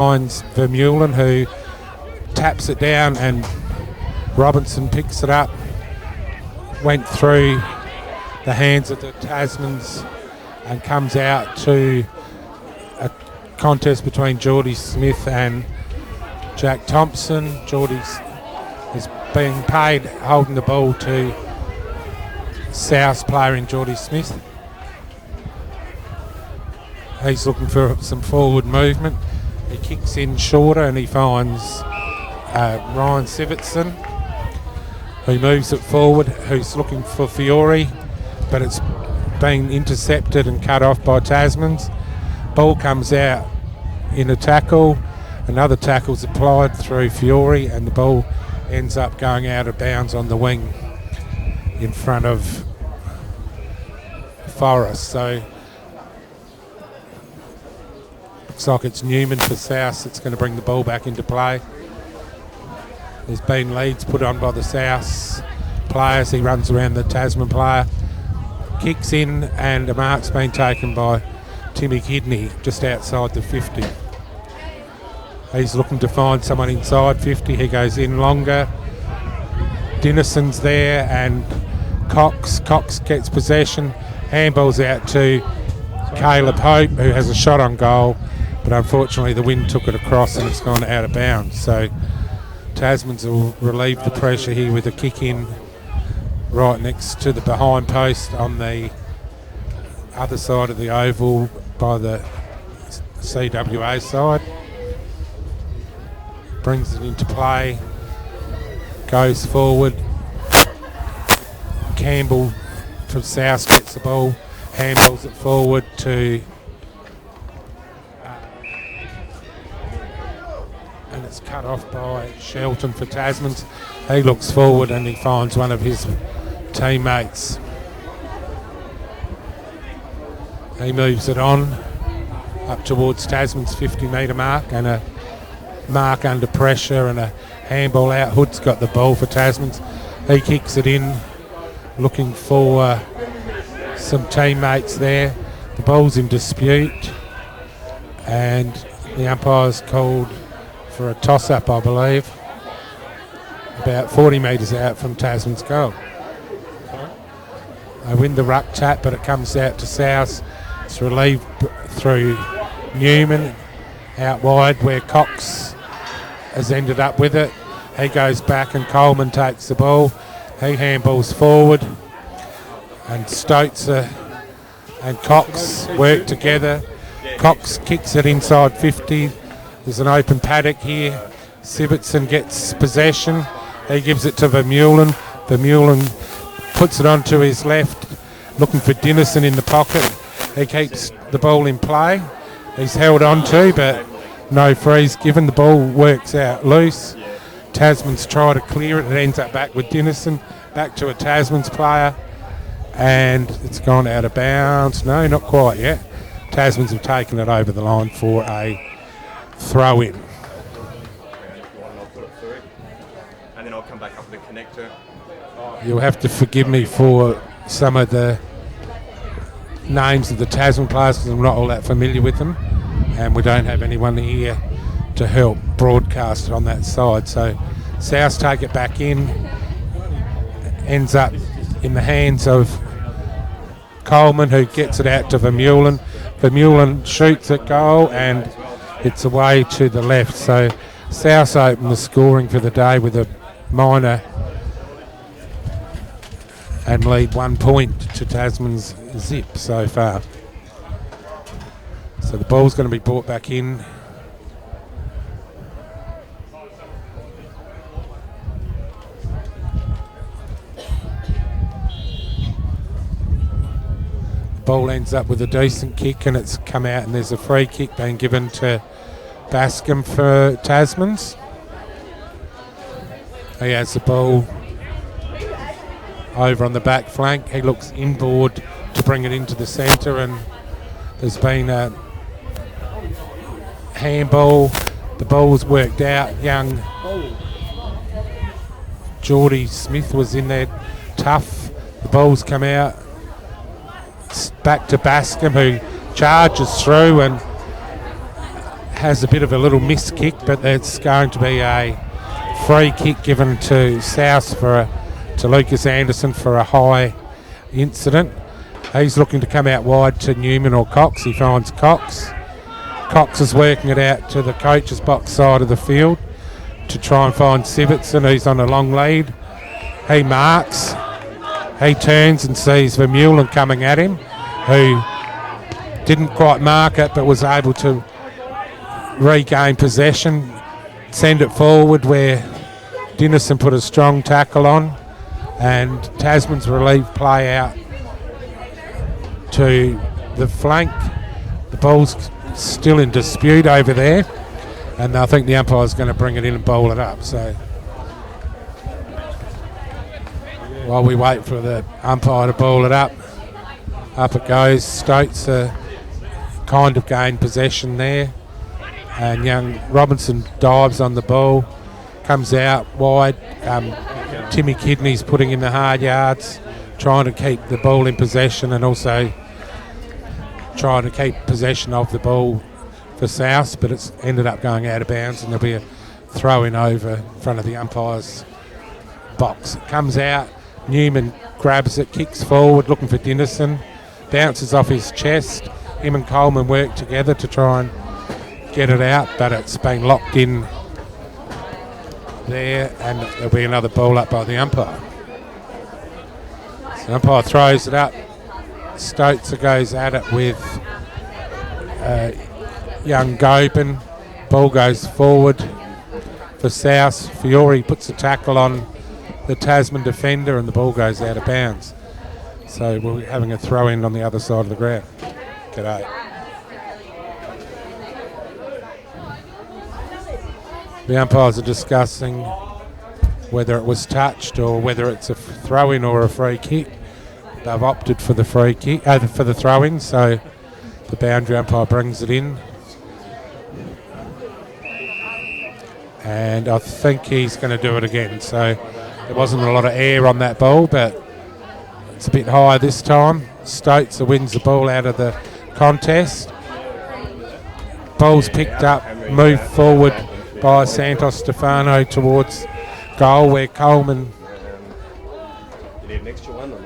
finds Vermeulen, who taps it down, and Robinson picks it up. Went through the hands of the Tasmans and comes out to a contest between Geordie Smith and Jack Thompson. Geordie is being paid holding the ball to South player in Geordie Smith. He's looking for some forward movement. He kicks in shorter and he finds Ryan Sivertson, who moves it forward, who's looking for Fiore, but it's been intercepted and cut off by Tasmans. Ball comes out in a tackle, another tackle's applied through Fiore, and the ball ends up going out of bounds on the wing in front of Forrest. So looks like it's Newman for South that's going to bring the ball back into play. There's been leads put on by the South players. He runs around the Tasman player, kicks in, and a mark's been taken by Timmy Kidney just outside the 50. He's looking to find someone inside 50. He goes in longer. Dinnison's there, and Cox gets possession. Handball's out to Caleb Hope, who has a shot on goal, but unfortunately the wind took it across and it's gone out of bounds. So Tasmans will relieve the pressure here with a kick in right next to the behind post on the other side of the oval by the CWA side. Brings it into play, goes forward. Campbell from South gets the ball, handballs it forward to and it's cut off by Shelton for Tasmans. He looks forward and he finds one of his teammates. He moves it on up towards Tasman's 50-metre mark, and a mark under pressure and a handball out. Hood's got the ball for Tasmans. He kicks it in, looking for some teammates there. The ball's in dispute, and the umpire's called for a toss-up, I believe, about 40 metres out from Tasman's goal. They win the ruck tap, but it comes out to South. It's relieved through Newman out wide, where Cox has ended up with it. He goes back and Coleman takes the ball. He handballs forward, and Stotzer and Cox work together. Cox kicks it inside 50. There's an open paddock here. Sivertson gets possession. He gives it to Vermeulen. Vermeulen puts it onto his left, looking for Dinison in the pocket. He keeps the ball in play. He's held on to, but no freeze given. The ball works out loose. Tasman's try to clear it. It ends up back with Dinison, back to a Tasman's player, and it's gone out of bounds. No, not quite yet. Tasmans have taken it over the line for a throw-in. And then I'll come back up with the connector. You'll have to forgive me for some of the names of the Tasman players because I'm not all that familiar with them, and we don't have anyone here to help broadcast it on that side. So South take it back in, ends up in the hands of Coleman, who gets it out to Vermeulen. Vermeulen shoots at goal and it's away to the left. So South open the scoring for the day with a minor and lead 1 point to Tasman's zip so far. So the ball's going to be brought back in. The ball ends up with a decent kick and it's come out, and there's a free kick being given to Bascom for Tasmans. He has the ball over on the back flank. He looks inboard to bring it into the centre, and there's been a handball. The ball's worked out. Young Geordie Smith was in there tough. The ball's come out. It's back to Bascom, who charges through and has a bit of a little miss kick, but it's going to be a free kick given to South to Lucas Anderson for a high incident. He's looking to come out wide to Newman or Cox. He finds Cox. Cox is working it out to the coach's box side of the field to try and find Sivertson, who's on a long lead. He marks. He turns and sees Vermeulen coming at him, who didn't quite mark it but was able to regain possession, send it forward where Dennison put a strong tackle on, and Tasman's relief play out to the flank. The ball's still in dispute over there, and I think the umpire's going to bring it in and bowl it up. So while we wait for the umpire to bowl it up it goes. Stokes kind of gained possession there, and young Robinson dives on the ball, comes out wide. Timmy Kidney's putting in the hard yards, trying to keep the ball in possession and also trying to keep possession of the ball for South, but it's ended up going out of bounds and there'll be a throw in over in front of the umpire's box. It comes out, Newman grabs it, kicks forward looking for Dennison, bounces off his chest. Him and Coleman work together to try and get it out, but it's been locked in there, and there'll be another ball up by the umpire. So the umpire throws it up. Stokes goes at it with young Gopin. Ball goes forward for South. Fiore puts a tackle on the Tasman defender and the ball goes out of bounds. So we're having a throw in on the other side of the ground. G'day. The umpires are discussing whether it was touched or whether it's a throw-in or a free kick. They've opted for the free kick, for the throw-in, so the boundary umpire brings it in. And I think he's going to do it again. So there wasn't a lot of air on that ball, but it's a bit higher this time. Stokes wins the ball out of the contest. Ball's picked up, moved forward by Santos Stefano towards goal, where Coleman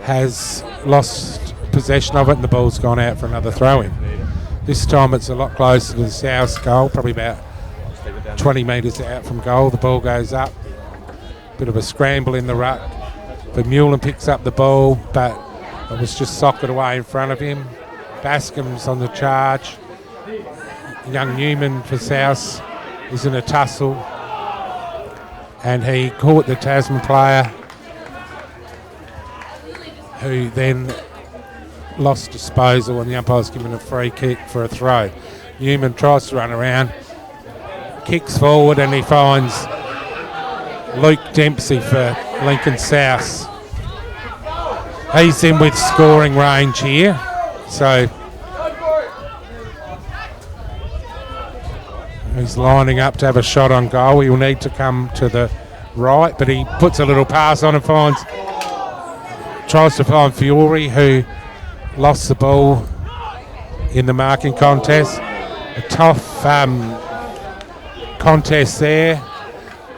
has lost possession of it and the ball's gone out for another throw-in. This time it's a lot closer to the South goal, probably about 20 metres out from goal. The ball goes up, bit of a scramble in the ruck. Vermeulen picks up the ball, but it was just socked away in front of him. Bascom's on the charge. Young Newman for South is in a tussle, and he caught the Tasman player, who then lost disposal, and the umpire's given a free kick for a throw. Newman tries to run around, kicks forward, and he finds Luke Dempsey for Lincoln South. He's in with scoring range here, so he's lining up to have a shot on goal. He'll need to come to the right, but he puts a little pass on and tries to find Fiore, who lost the ball in the marking contest. A tough contest there.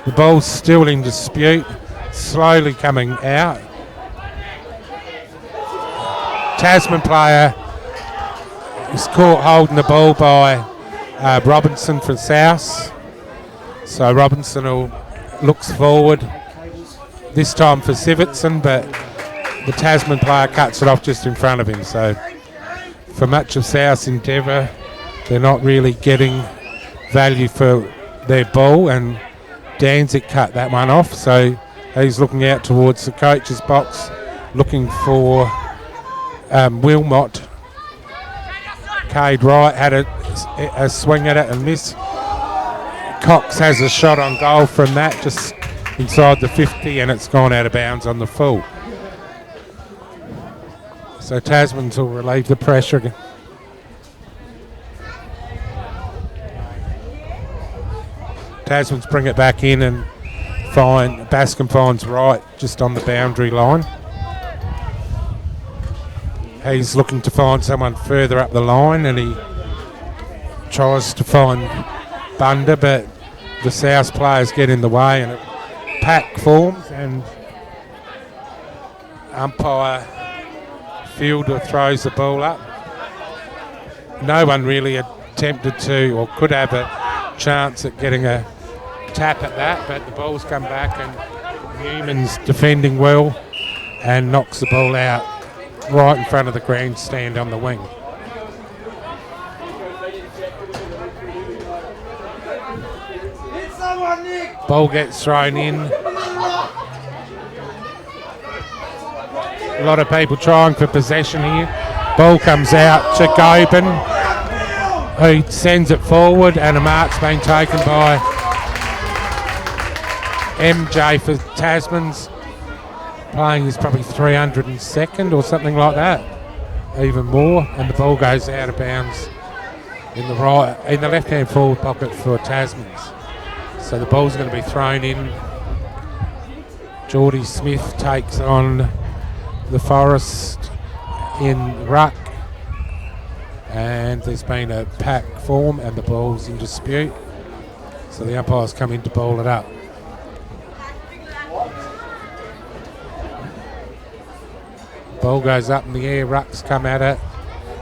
The ball's still in dispute, slowly coming out. Tasman player is caught holding the ball by Robinson for South. So Robinson looks forward, this time for Sivertson, but the Tasman player cuts it off just in front of him. So for much of South's endeavour, they're not really getting value for their ball, and Danzig cut that one off. So he's looking out towards the coach's box, looking for Wilmot. Cade Wright had a swing at it and missed. Cox has a shot on goal from that, just inside the 50, and it's gone out of bounds on the full. So Tasman's will relieve the pressure again. Tasman's bring it back in, and Bascom finds Wright just on the boundary line. He's looking to find someone further up the line, and he tries to find Bunda, but the South players get in the way and a pack forms, and umpire Fielder throws the ball up. No one really attempted to or could have a chance at getting a tap at that, but the ball's come back and Newman's defending well and knocks the ball out right in front of the grandstand on the wing. Ball gets thrown in. A lot of people trying for possession here. Ball comes out to Gobin, who sends it forward, and a mark's been taken by MJ for Tasman's. Playing is probably 302nd or something like that, even more, and the ball goes out of bounds in the left-hand forward pocket for Tasman's. So the ball's going to be thrown in. Geordie Smith takes on the Forest in ruck, and there's been a pack form and the ball's in dispute, so the umpires come in to bowl it up. Ball goes up in the air, rucks come at it,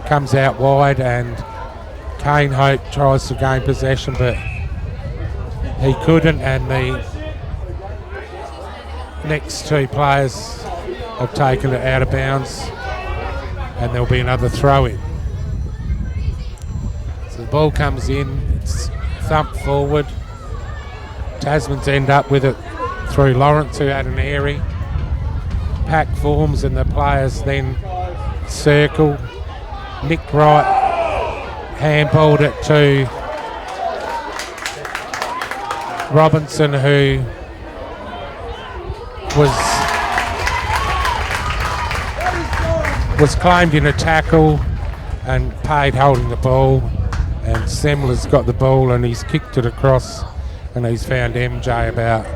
comes out wide, and Kane Hope tries to gain possession, but he couldn't, and the next two players have taken it out of bounds, and there'll be another throw in. So the ball comes in, it's thumped forward. Tasman's end up with it through Lawrence, who had an airy. Pack forms and the players then circle. Nick Wright handballed it to Robinson, who was claimed in a tackle and paid holding the ball, and Semler's got the ball and he's kicked it across, and he's found MJ about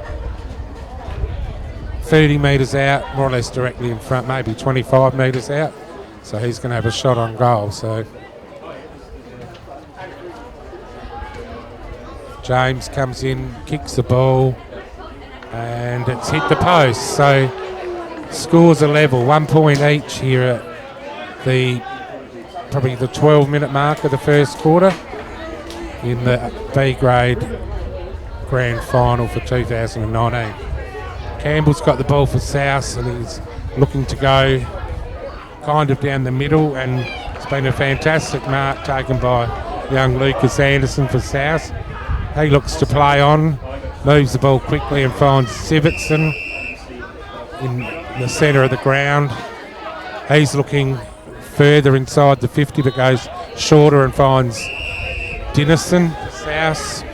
30 metres out, more or less directly in front, maybe 25 metres out, so he's going to have a shot on goal. So James comes in, kicks the ball, and it's hit the post. So scores are level, 1 point each here at probably the 12-minute mark of the first quarter in the B grade grand final for 2019. Campbell's got the ball for South, and he's looking to go kind of down the middle, and it's been a fantastic mark taken by young Lucas Anderson for South. He looks to play on, moves the ball quickly and finds Sivertson in the centre of the ground. He's looking further inside the 50, but goes shorter and finds Dinison for South.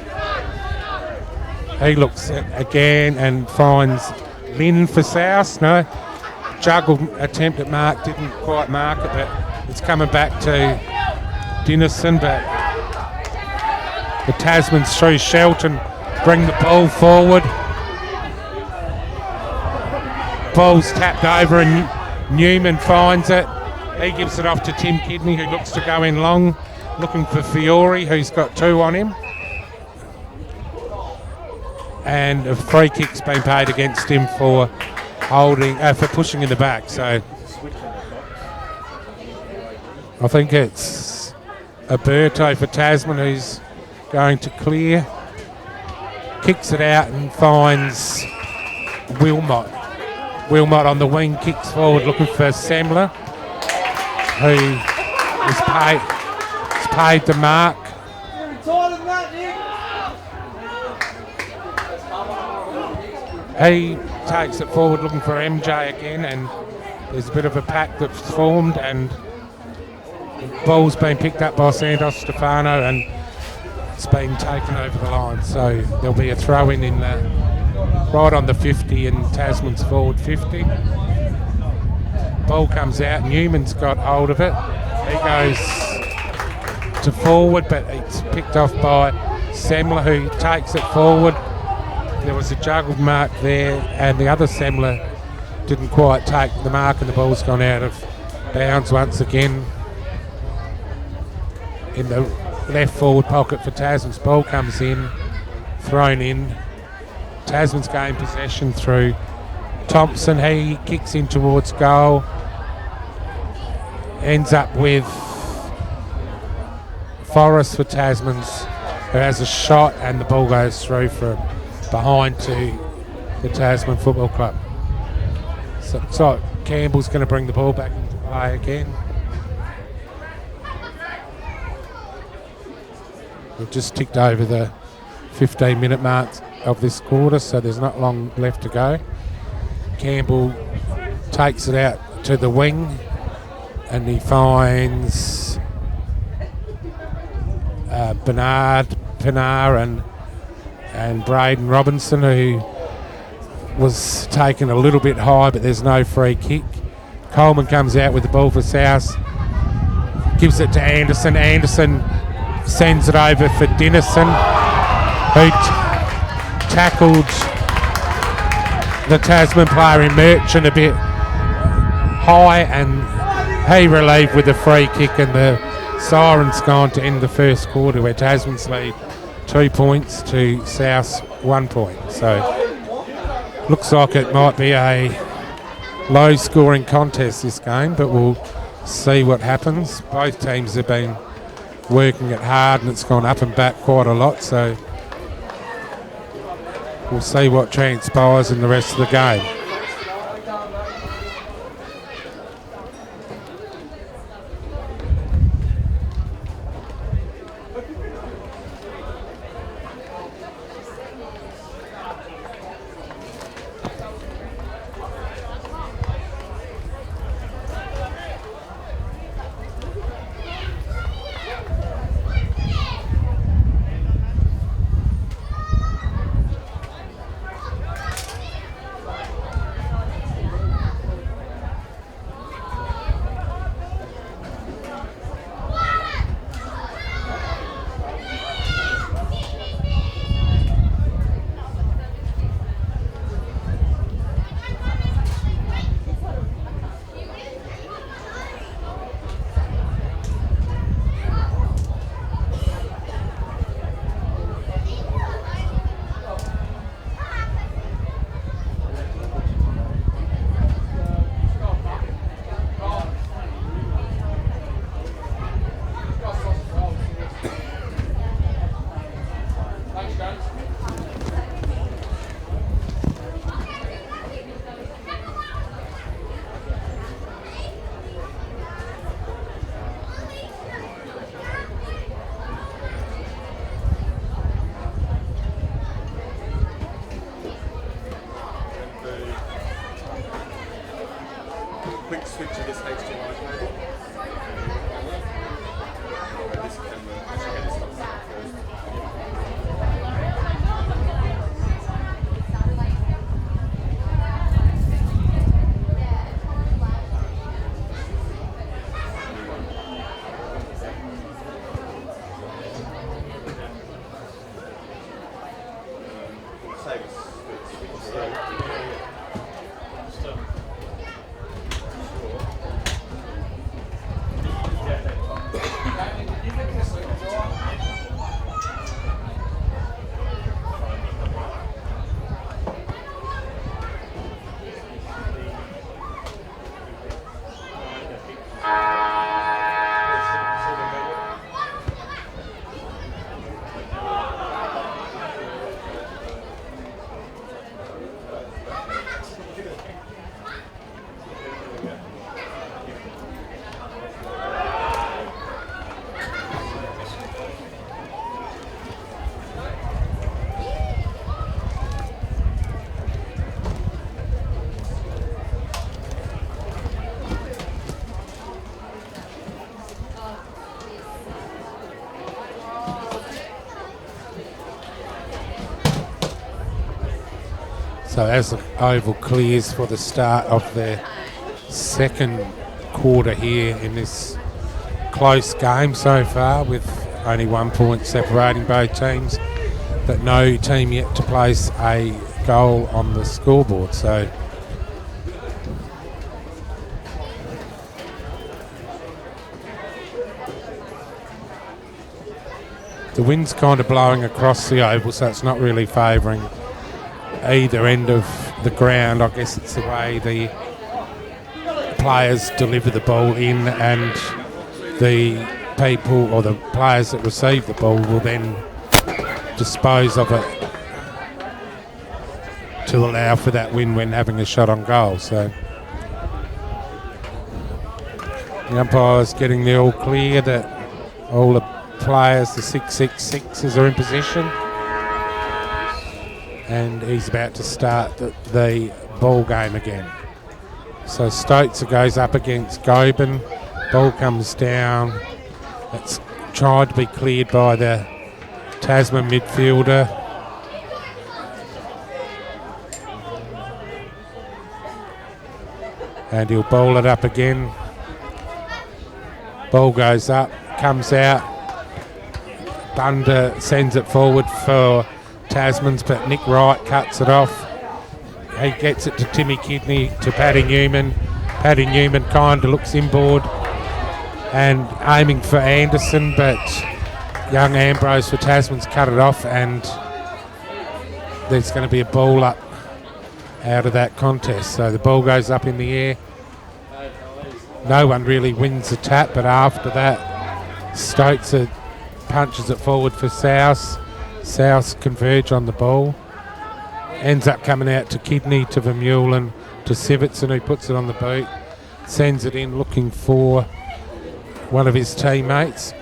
He looks again and finds Lynn for South. No, juggle attempt at mark, didn't quite mark it, but it's coming back to Dinison. But the Tasmans through Shelton bring the ball forward. Ball's tapped over and Newman finds it. He gives it off to Tim Kidney, who looks to go in long, looking for Fiore, who's got two on him. And a free kick's been paid against him for for pushing in the back. So I think it's Alberto for Tasman who's going to clear. Kicks it out and finds Wilmot. Wilmot on the wing kicks forward looking for Semler, who is paid the mark. He takes it forward looking for MJ again, and there's a bit of a pack that's formed, and the ball's been picked up by Santos Stefano and it's been taken over the line. So there'll be a throw in right on the 50 in Tasman's forward 50. Ball comes out, Newman's got hold of it. He goes to forward, but it's picked off by Semler, who takes it forward. There was a juggled mark there, and the other Semler didn't quite take the mark, and the ball's gone out of bounds once again in the left forward pocket for Tasman's. Ball comes in, thrown in. Tasman's gained possession through Thompson. He kicks in towards goal. Ends up with Forrest for Tasman's, who has a shot, and the ball goes through from behind to the Tasman Football Club. So Campbell's going to bring the ball back into play again. We've just ticked over the 15-minute mark of this quarter, so there's not long left to go. Campbell takes it out to the wing, and he finds Bernard Pinar and Braden Robinson, who was taken a little bit high, but there's no free kick. Coleman comes out with the ball for South, gives it to Anderson. Anderson sends it over for Dennison, who tackled the Tasman player in Merchant a bit high, and he relieved with a free kick, and the siren's gone to end the first quarter, where Tasman's lead 2 points to South's 1 point. So looks like it might be a low scoring contest this game, but we'll see what happens. Both teams have been working it hard, and it's gone up and back quite a lot, so we'll see what transpires in the rest of the game. Quick switch to this HDMI cable. This camera, actually, this one's first. Save us. So as the oval clears for the start of the second quarter here in this close game so far, with only 1 point separating both teams, but no team yet to place a goal on the scoreboard. So The wind's kind of blowing across the oval, so it's not really favouring either end of the ground. I guess it's the way the players deliver the ball in, and the people or the players that receive the ball will then dispose of it to allow for that win when having a shot on goal. So the umpire's getting the all clear that all the players, the 666s, are in position, and he's about to start the ball game again. So Stotzer goes up against Goben, ball comes down, it's tried to be cleared by the Tasman midfielder. And he'll bowl it up again. Ball goes up, comes out. Bunder sends it forward for Tasman's, but Nick Wright cuts it off. He gets it to Timmy Kidney, to Paddy Newman. Paddy Newman kind of looks inboard and aiming for Anderson, but young Ambrose for Tasman's cut it off, and there's going to be a ball up out of that contest. So the ball goes up in the air. No one really wins the tap, but after that, Stotzer punches it forward for South. South converge on the ball. Ends up coming out to Kidney, to Vermeulen, to Sivitson, who puts it on the boot. Sends it in looking for one of his teammates.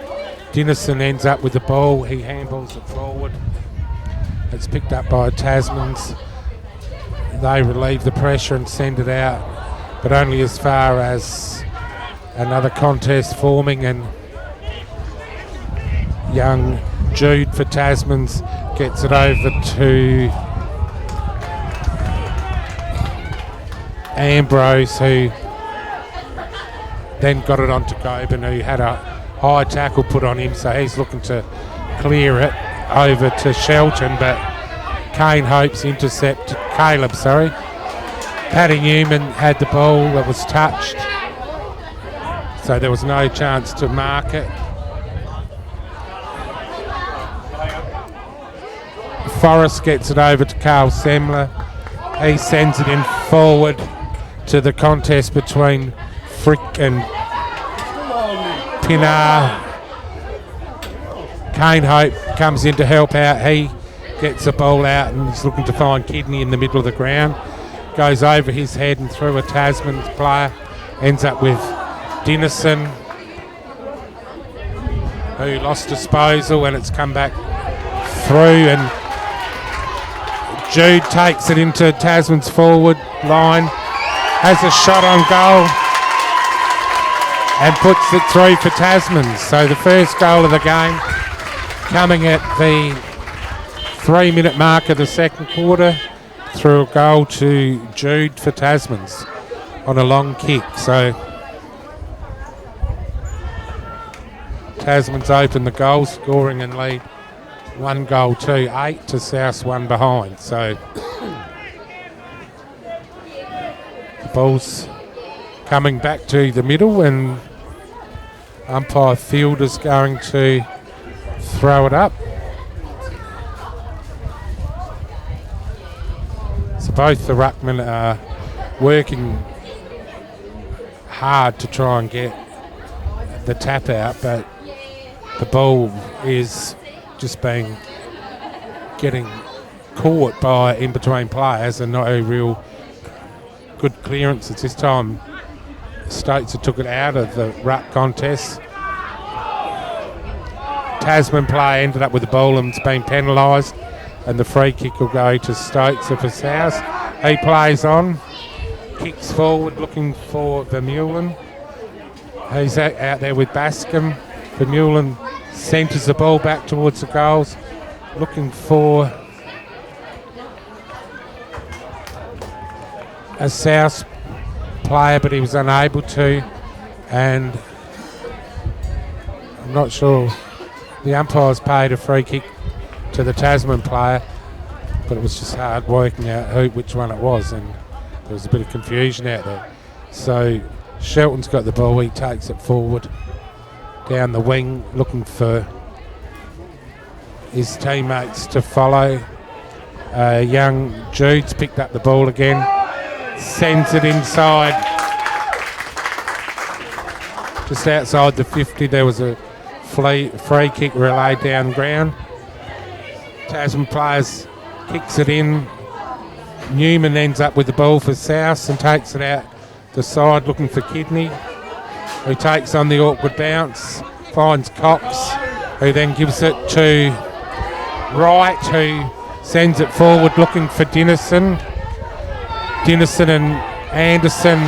Dinison ends up with the ball. He handballs it forward. It's picked up by Tasman's. They relieve the pressure and send it out, but only as far as another contest forming, and young Jude for Tasman's gets it over to Ambrose, who then got it onto Goben, who had a high tackle put on him, so he's looking to clear it over to Shelton, but Caleb, Paddy Newman had the ball that was touched, so there was no chance to mark it. Forrest gets it over to Carl Semler. He sends it in forward to the contest between Frick and Pinar. Kane Hope comes in to help out. He gets the ball out and he's looking to find Kidney in the middle of the ground. Goes over his head and through a Tasman player. Ends up with Dinison, who lost disposal, and it's come back through, and Jude takes it into Tasman's forward line, has a shot on goal and puts it through for Tasman. So the first goal of the game coming at the 3-minute mark of the second quarter through a goal to Jude for Tasman's on a long kick. So Tasman's opened the goal scoring and lead 1 goal to 8 to South 1 behind. So the ball's coming back to the middle, and umpire Fielder's going to throw it up. So both the ruckmen are working hard to try and get the tap out, but the ball is just getting caught by in between players and not a real good clearance. At this time, Stotzer took it out of the ruck contest. Tasman player ended up with the ball and it's been penalised, and the free kick will go to Stotzer for South. He plays on, kicks forward looking for Vermeulen. He's out there with Bascom. Vermeulen centres the ball back towards the goals, looking for a South player, but he was unable to, and I'm not sure. The umpires paid a free kick to the Tasman player, but it was just hard working out which one it was, and there was a bit of confusion out there. So Shelton's got the ball, he takes it forward down the wing looking for his teammates to follow. Young Jude's picked up the ball again, sends it inside. Just outside the 50, there was a free kick relayed down ground. Tasman players kicks it in. Newman ends up with the ball for South and takes it out the side looking for Kidney, who takes on the awkward bounce, finds Cox, who then gives it to Wright, who sends it forward looking for Dinison. Dinison and Anderson.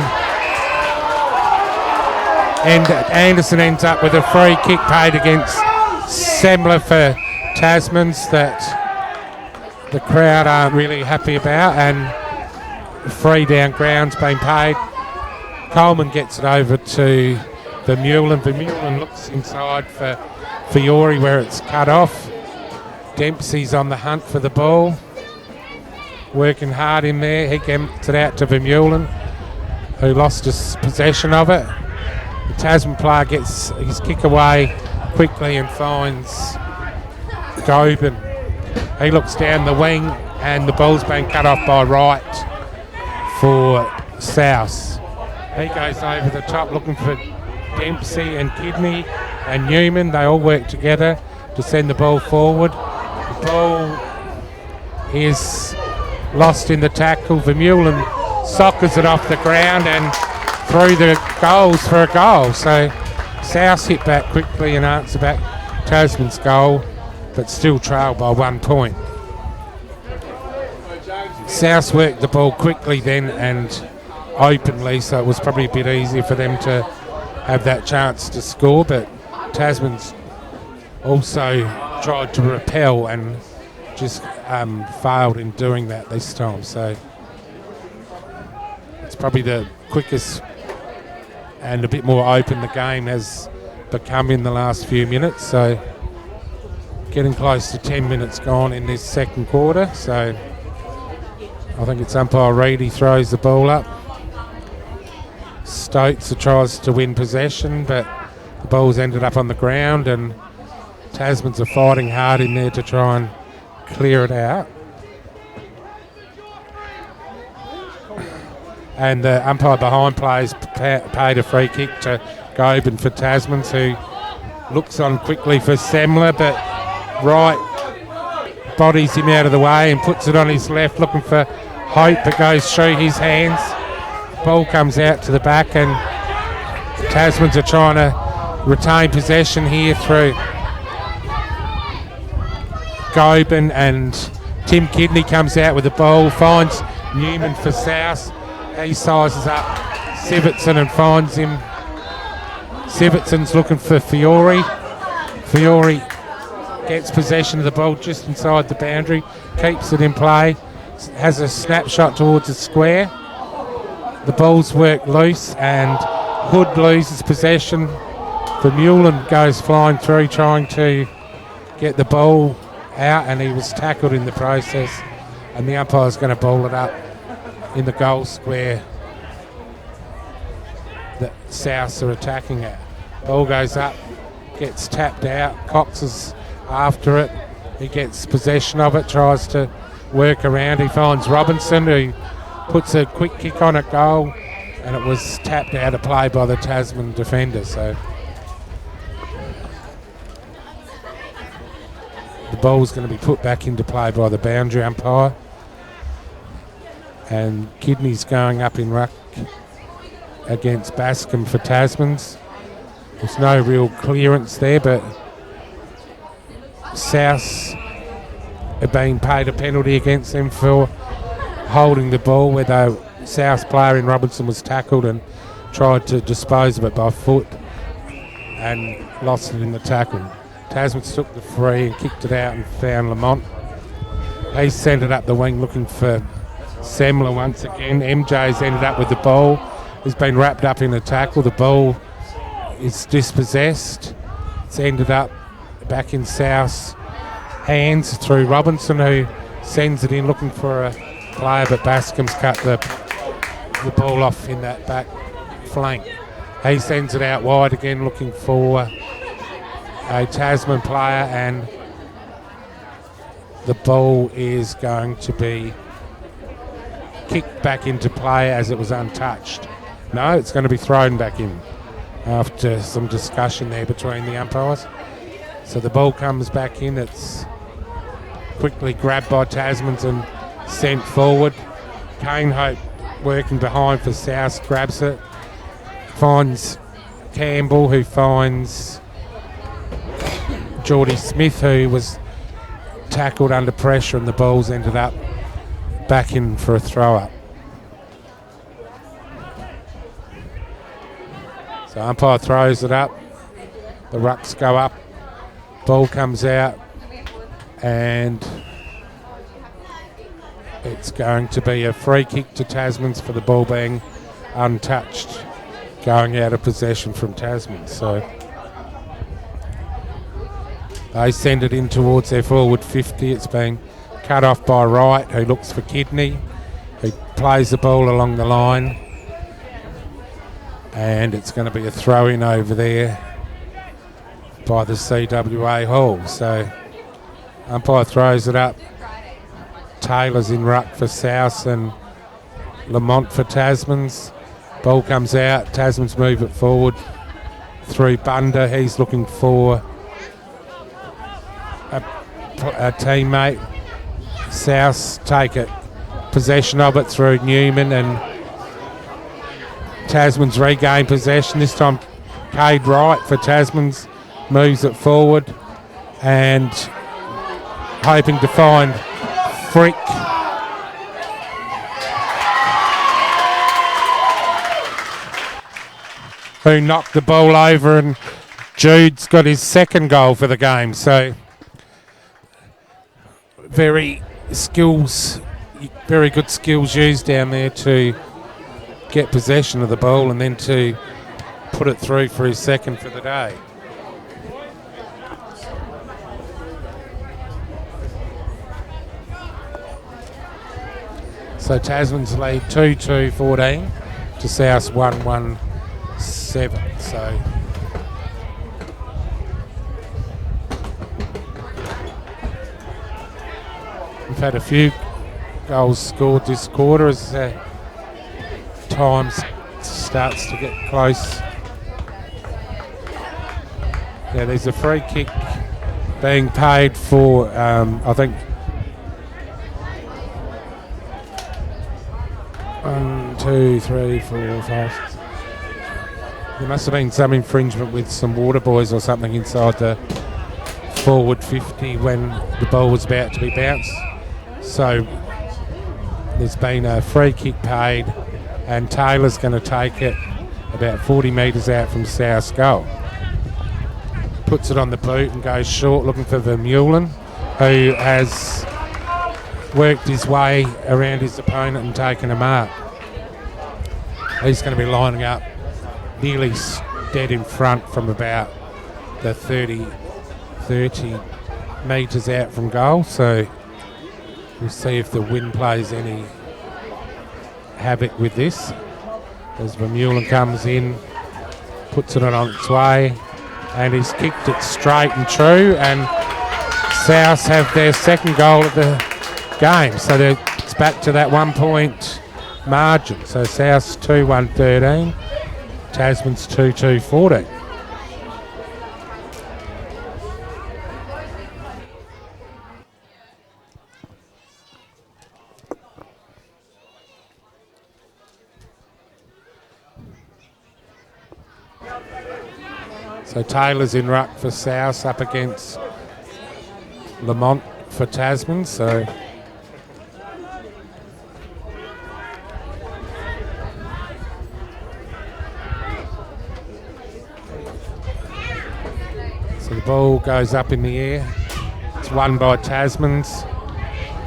And Anderson ends up with a free kick paid against Semler for Tasman's that the crowd aren't really happy about, and free down ground's been paid. Coleman gets it over to Vermeulen. Vermeulen looks inside for Fiore where it's cut off. Dempsey's on the hunt for the ball, working hard in there. He gets it out to Vermeulen, who lost his possession of it. The Tasman player gets his kick away quickly and finds Gobin. He looks down the wing and the ball's been cut off by Wright for South. He goes over the top looking for Dempsey and Kidney and Newman. They all work together to send the ball forward. The ball is lost in the tackle. Vermeulen soccers it off the ground and through the goals for a goal. So South hit back quickly and answer back Tasman's goal, but still trailed by 1 point. South worked the ball quickly then and openly, so it was probably a bit easier for them to have that chance to score, but Tasman's also tried to repel and just failed in doing that this time. So it's probably the quickest and a bit more open the game has become in the last few minutes. So getting close to 10 minutes gone in this second quarter. So I think it's umpire Reid. He throws the ball up. Stokes tries to win possession, but the ball's ended up on the ground and Tasmans are fighting hard in there to try and clear it out. And the umpire behind plays paid a free kick to Gobin for Tasmans, who looks on quickly for Semler, but Wright bodies him out of the way and puts it on his left looking for Hope, but goes through his hands. Ball comes out to the back and Tasmans are trying to retain possession here through Gobin, and Tim Kidney comes out with the ball, finds Newman for South. He sizes up Sivitson and finds him. Sivitson's looking for Fiore. Fiore gets possession of the ball just inside the boundary, keeps it in play, has a snapshot towards the square. The ball's worked loose and Hood loses possession. Vermeulen goes flying through trying to get the ball out, and he was tackled in the process, and the umpire's going to ball it up in the goal square that Souths are attacking at. Ball goes up, gets tapped out. Cox is after it. He gets possession of it, tries to work around. He finds Robinson, who puts a quick kick on at goal, and it was tapped out of play by the Tasman defender. So the ball's going to be put back into play by the boundary umpire. And Kidney's going up in ruck against Bascom for Tasmans. There's no real clearance there, but South have been paid a penalty against them for holding the ball, where the South player in Robinson was tackled and tried to dispose of it by foot and lost it in the tackle. Tasmans took the free and kicked it out and found Lamont. He sent it up the wing looking for Semler once again. MJ's ended up with the ball. He's been wrapped up in a tackle. The ball is dispossessed. It's ended up back in South's hands through Robinson, who sends it in looking for a player, but Bascom's cut the ball off in that back flank. He sends it out wide again looking for a Tasman player, and the ball is going to be kicked back into play as it was untouched. No, it's going to be thrown back in after some discussion there between the umpires. So the ball comes back in. It's quickly grabbed by Tasmans and sent forward. Kane Hope working behind for South, grabs it, finds Campbell, who finds Geordie Smith, who was tackled under pressure, and the ball's ended up back in for a throw-up. So umpire throws it up, the rucks go up, ball comes out, and it's going to be a free kick to Tasmans for the ball being untouched, going out of possession from Tasman. So they send it in towards their forward 50. It's being cut off by Wright, who looks for Kidney, who plays the ball along the line. And it's going to be a throw-in over there by the CWA Hall. So umpire throws it up. Taylor's in ruck for South and Lamont for Tasmans. Ball comes out. Tasmans move it forward through Bunder. He's looking for a teammate. South take it, possession of it through Newman, and Tasmans regain possession. This time Cade Wright for Tasmans moves it forward and hoping to find Frick. Who knocked the ball over, and Jude's got his second goal for the game. So very good skills used down there to get possession of the ball and then to put it through for his second for the day. So Tasman's lead 2-2-14 to South 1-1-7. So we've had a few goals scored this quarter as time starts to get close. Yeah, there's a free kick being paid for, I think, 1, 2, 3, 4, 5. There must have been some infringement with some water boys or something inside the forward 50 when the ball was about to be bounced. So there's been a free kick paid, and Taylor's going to take it about 40 metres out from South's goal. Puts it on the boot and goes short, looking for Vermeulen, who has worked his way around his opponent and taken a mark. He's going to be lining up nearly dead in front from about the 30 metres out from goal. So we'll see if the wind plays any havoc with this. As Vermeulen comes in, puts it on its way, and he's kicked it straight and true, and South have their second goal of the game. So it's back to that 1 point margin. So South's 2-1-13, Tasman's 2-2-14. So Taylor's in ruck for South up against Lamont for Tasman. So the ball goes up in the air. It's won by Tasmans,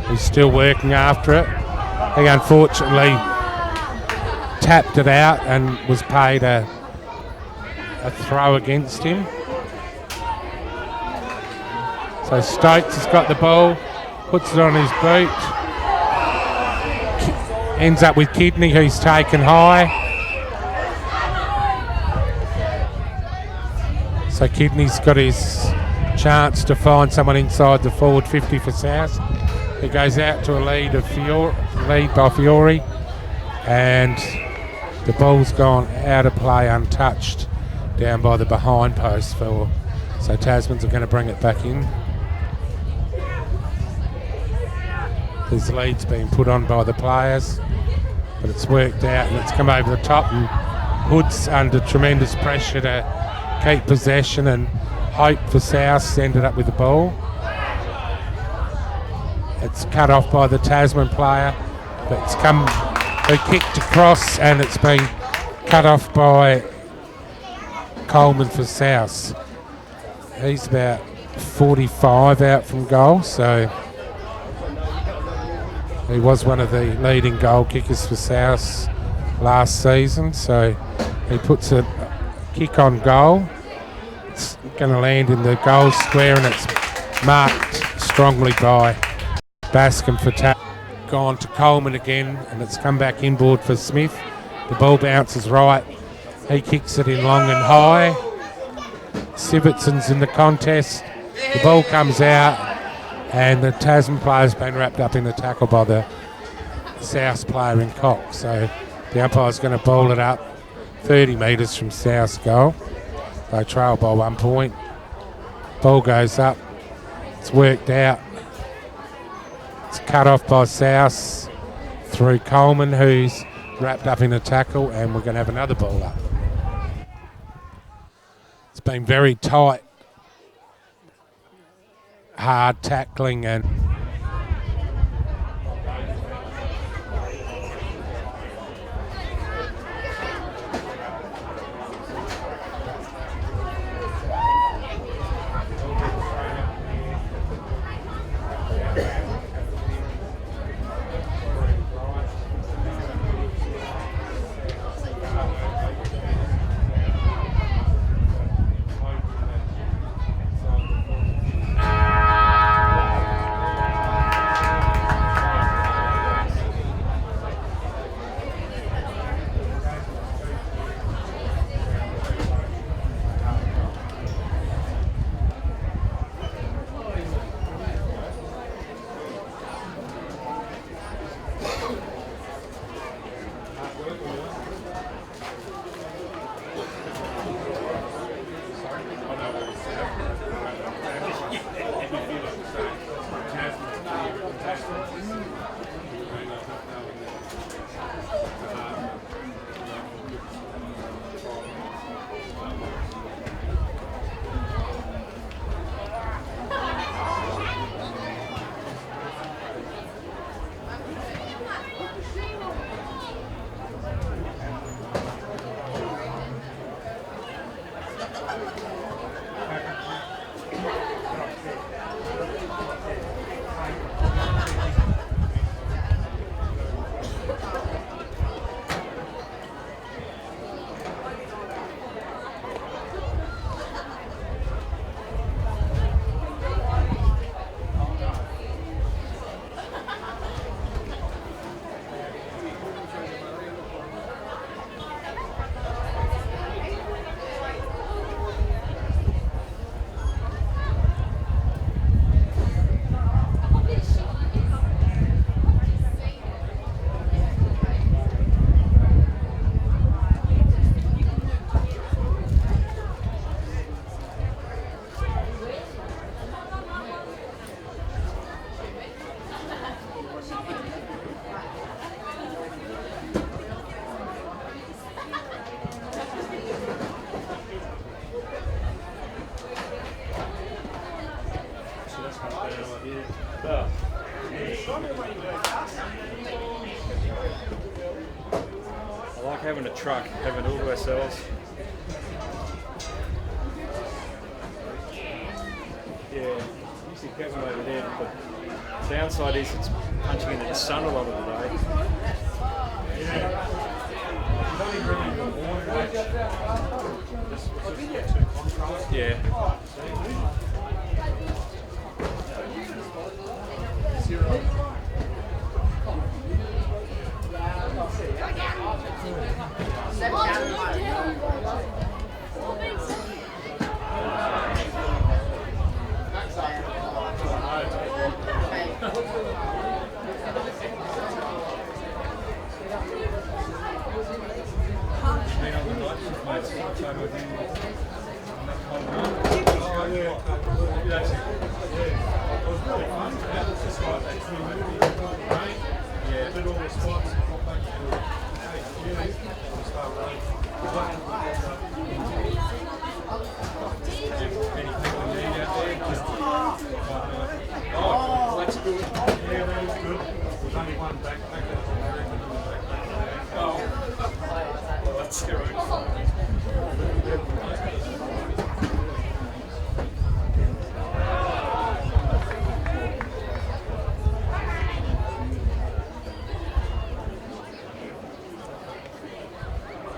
who's still working after it. He unfortunately tapped it out and was paid a throw against him. So Stokes has got the ball, puts it on his boot, ends up with Kidney, who's taken high. So Kidney's got his chance to find someone inside the forward 50 for South. He goes out to a lead by Fiore, and the ball's gone out of play untouched down by the behind post so Tasmans are going to bring it back in. His lead's been put on by the players, but it's worked out and it's come over the top, and Hood's under tremendous pressure to keep possession, and hope for South ended up with the ball. It's cut off by the Tasman player, but it's kicked across and it's been cut off by Coleman for South. He's about 45 out from goal, so he was one of the leading goal kickers for South last season, so he puts a kick on goal. It's going to land in the goal square, and it's marked strongly by Bascom for gone to Coleman again, and it's come back inboard for Smith. The ball bounces right. He kicks it in long and high. Sivertson's in the contest. The ball comes out, and the Tasman player's been wrapped up in the tackle by the South player in Cox. So the umpire's going to ball it up 30 metres from South's goal. They trail by 1 point. Ball goes up. It's worked out. It's cut off by South through Coleman, who's wrapped up in a tackle, and we're going to have another ball up. It's been very tight, hard tackling, and I like having a truck, having it all to ourselves. Yeah, usually get them over there, but the downside is it's punching into the sun a lot of the day. Yeah.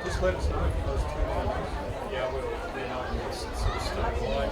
Just let us know if those two numbers. Yeah, we'll then I can just sort of stay away.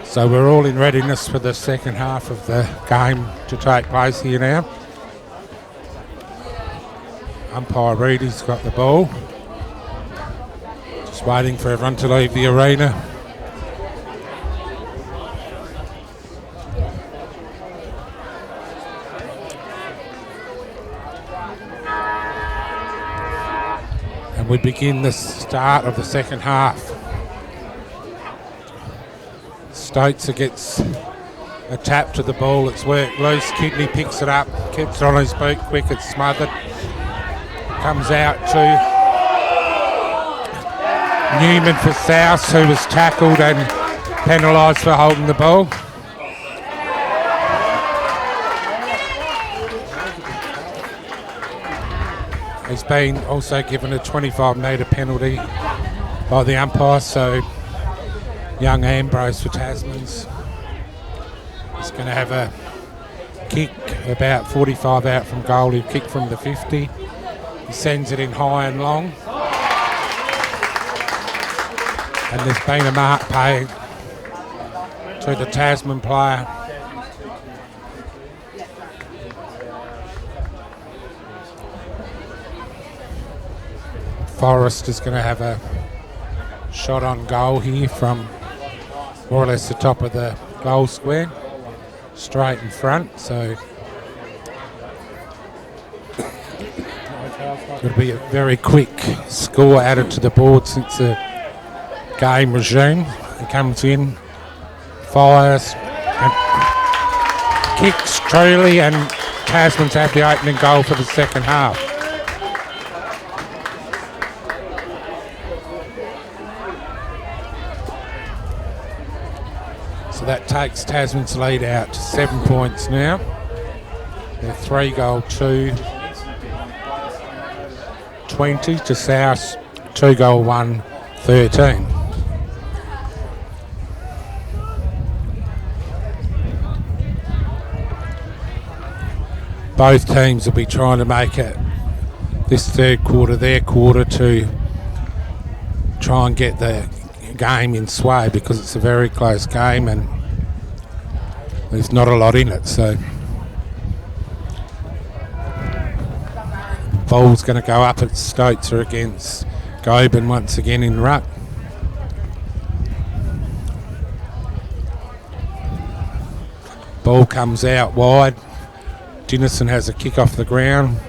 So we're all in readiness for the second half of the game to take place here now. Umpire Reedy's got the ball. Just waiting for everyone to leave the arena. And we begin the start of the second half. Stoatser gets a tap to the ball, it's worked loose, Kidney picks it up, keeps it on his boot quick, it's smothered. Comes out to Newman for South, who was tackled and penalised for holding the ball. He's been also given a 25-metre penalty by the umpire, so young Ambrose for Tasman's is going to have a kick about 45 out from goal. He'll kick from the 50. He sends it in high and long. And there's been a mark paid to the Tasman player. Forrest is going to have a shot on goal here from more or less the top of the goal square, straight in front, so it'll be a very quick score added to the board since the game resumed. He comes in, fires, and kicks truly, and Tasman's had the opening goal for the second half. So that takes Tasman's lead out to 7 points now. They're 3-2, 20 to South, 2-1, 13. Both teams will be trying to make it this third quarter their quarter to try and get the game in sway, because it's a very close game and there's not a lot in it. So ball's going to go up at Stoatser against Goben once again in ruck. Ball comes out wide. Dinison has a kick off the ground.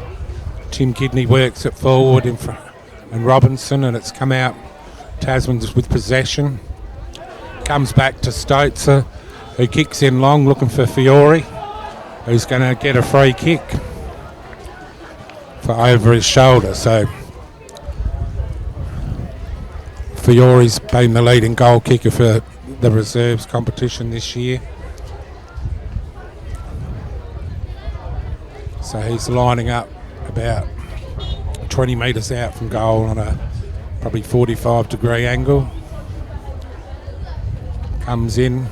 Tim Kidney works it forward in front, and Robinson, and it's come out. Tasman's with possession. Comes back to Stoatser, who kicks in long, looking for Fiore, who's going to get a free kick for over his shoulder. So Fiore's been the leading goal kicker for the reserves competition this year. So he's lining up about 20 metres out from goal on a probably 45-degree angle. comes in,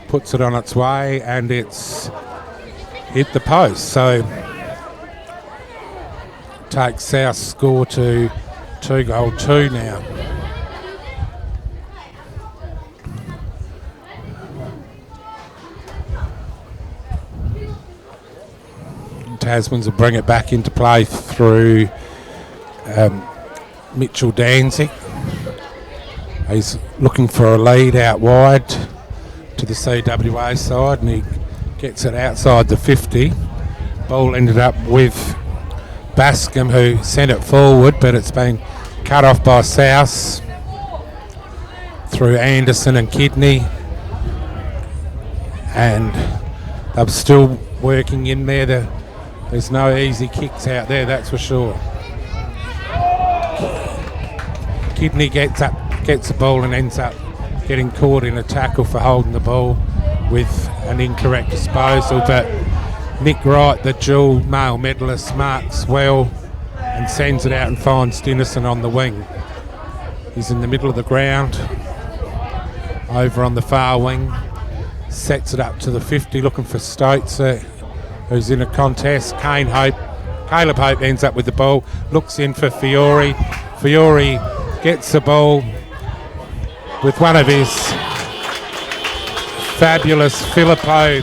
puts it on its way, and it's hit the post. So takes South score to 2-2 now. Tasmans will bring it back into play through Mitchell Danzig. He's looking for a lead out wide to the CWA side, and he gets it outside the 50. Ball ended up with Bascom, who sent it forward, but it's been cut off by South through Anderson and Kidney, and they're still working in there. There's no easy kicks out there, that's for sure. Kidney gets the ball and ends up getting caught in a tackle for holding the ball with an incorrect disposal, but Nick Wright, the dual male medalist, marks well and sends it out and finds Dennison on the wing. He's in the middle of the ground, over on the far wing, sets it up to the 50, looking for Stokes, who's in a contest. Caleb Hope ends up with the ball, looks in for Fiore. Fiore gets the ball with one of his fabulous Filippo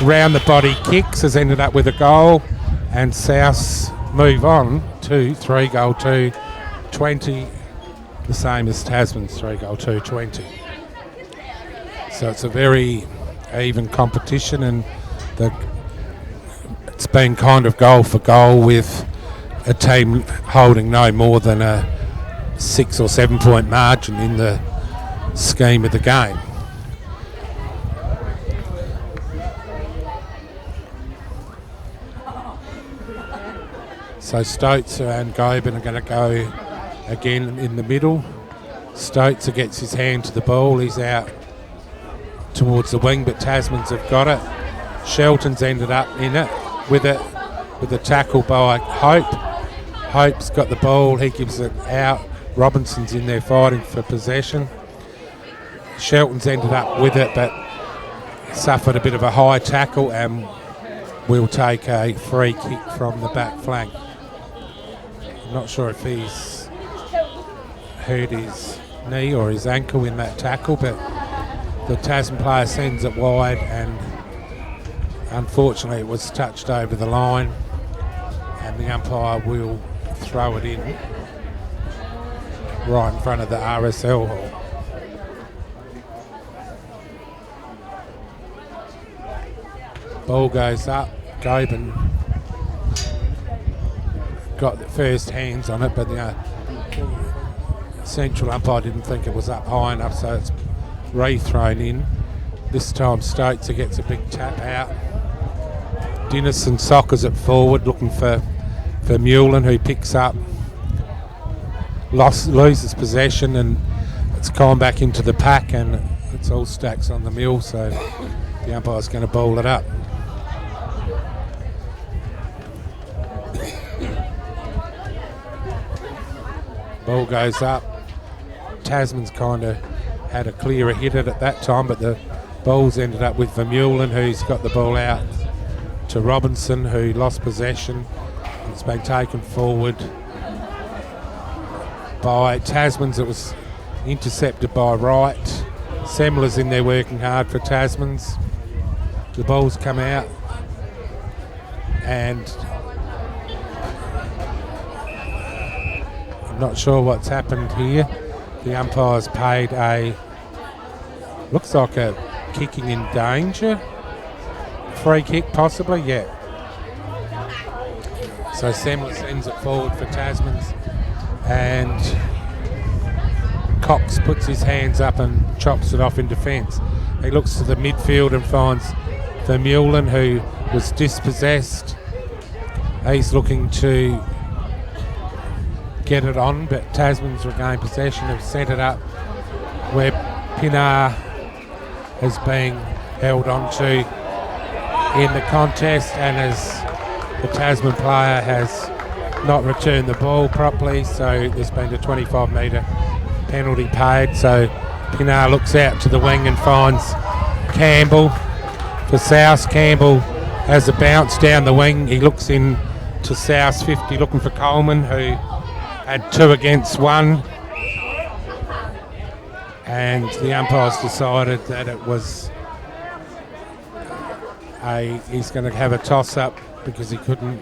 round the body kicks, has ended up with a goal, and South move on to 3-2, 20, the same as Tasman's 3-2, 20. So it's a very even competition, and it's been kind of goal for goal, with a team holding no more than a 6 or 7 point margin in the scheme of the game. So Stokes and Goben are going to go again in the middle. Stokes gets his hand to the ball, he's out towards the wing, but Tasmans have got it. Shelton's ended up in it with a tackle by Hope. Hope's got the ball, he gives it out. Robinson's in there fighting for possession. Shelton's ended up with it, but suffered a bit of a high tackle and will take a free kick from the back flank. I'm not sure if he's hurt his knee or his ankle in that tackle, but the Tasman player sends it wide, and unfortunately it was touched over the line, and the umpire will throw it in right in front of the RSL hall. Ball goes up. Goben got the first hands on it, but the central umpire didn't think it was up high enough, so it's re-thrown in. This time Stokes gets a big tap out. Dennison soccers it forward, looking for Mullen, who picks up, loses possession, and it's gone back into the pack, and it's all stacks on the mill, so the umpire's going to bowl it up. Ball goes up. Tasman's kind of had a clearer hit at that time, but the ball's ended up with Vermeulen, who's got the ball out to Robinson, who lost possession. It's been taken forward by Tasman's. It was intercepted by Wright. Semler's in there working hard for Tasman's. The ball's come out, and I'm not sure what's happened here. The umpire's paid looks like a kicking in danger. Free kick possibly, yeah. So Semler sends it forward for Tasman's, and Cox puts his hands up and chops it off in defence. He looks to the midfield and finds Vermeulen, who was dispossessed. He's looking to get it on, but Tasman's regained possession, have set it up where Pinar has been held on to in the contest, and as the Tasman player has not returned the ball properly, so there's been a 25 metre penalty paid, so Pinar looks out to the wing and finds Campbell for South. Campbell has a bounce down the wing. He looks in to South 50 looking for Coleman, who had 2 against 1. And the umpires decided that it was he's going to have a toss-up because he couldn't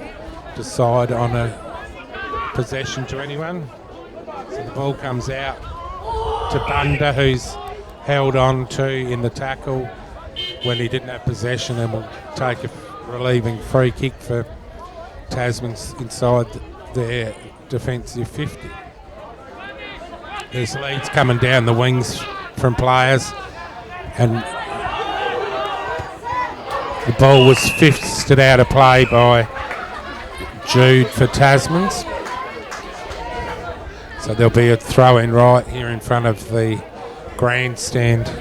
decide on a possession to anyone. So the ball comes out to Bunda, who's held on to in the tackle when he didn't have possession, and will take a relieving free kick for Tasman's inside their defensive 50. There's leads coming down the wings from players, and the ball was fisted out of play by Jude for Tasman's. So there'll be a throw-in right here in front of the grandstand. So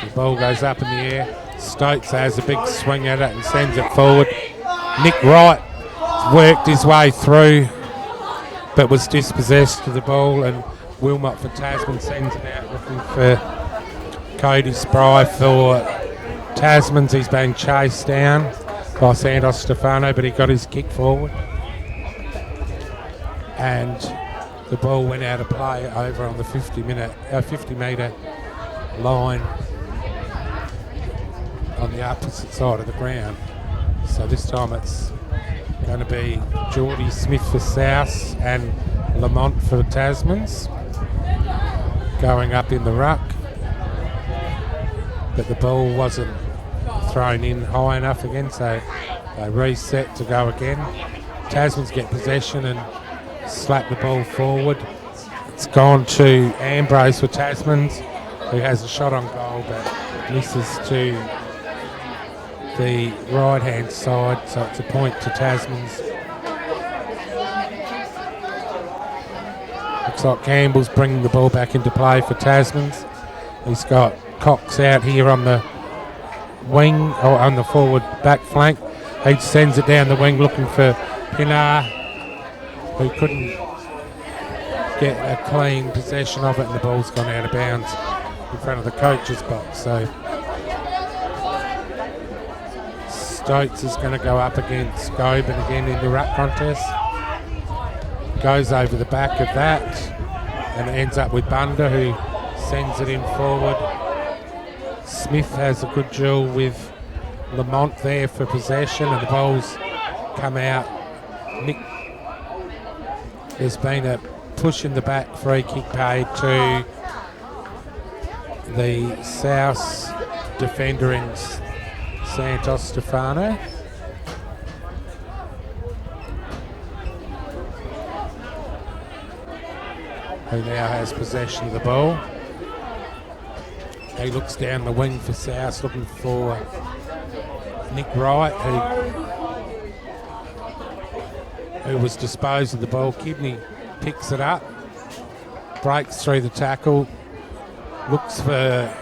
the ball goes up in the air. Stokes has a big swing at it and sends it forward. Nick Wright worked his way through but was dispossessed of the ball, and Wilmot for Tasman sends it out looking for Cody Spry for Tasman's. He's being chased down by Santos Stefano, but he got his kick forward. And the ball went out of play over on the 50-metre line on the opposite side of the ground. So this time it's going to be Geordie Smith for South and Lamont for Tasman's going up in the ruck. But the ball wasn't thrown in high enough again, so they reset to go again. Tasman's get possession and slap the ball forward. It's gone to Ambrose for Tasman's, who has a shot on goal but misses to the right-hand side, so it's a point to Tasman's. Looks like Campbell's bringing the ball back into play for Tasman's. He's got Cox out here on the wing, or on the forward back flank. He sends it down the wing looking for Pinar, who couldn't get a clean possession of it, and the ball's gone out of bounds in front of the coach's box. So Stokes is going to go up against Goben again in the ruck contest. Goes over the back of that and ends up with Bunda, who sends it in forward. Smith has a good duel with Lamont there for possession, and the ball's come out. There's been a push in the back, free kick paid to the South defender in Santos Stefano. Who now has possession of the ball. He looks down the wing for South looking for Nick Wright, who was disposed of the ball. Kidney picks it up, breaks through the tackle, looks for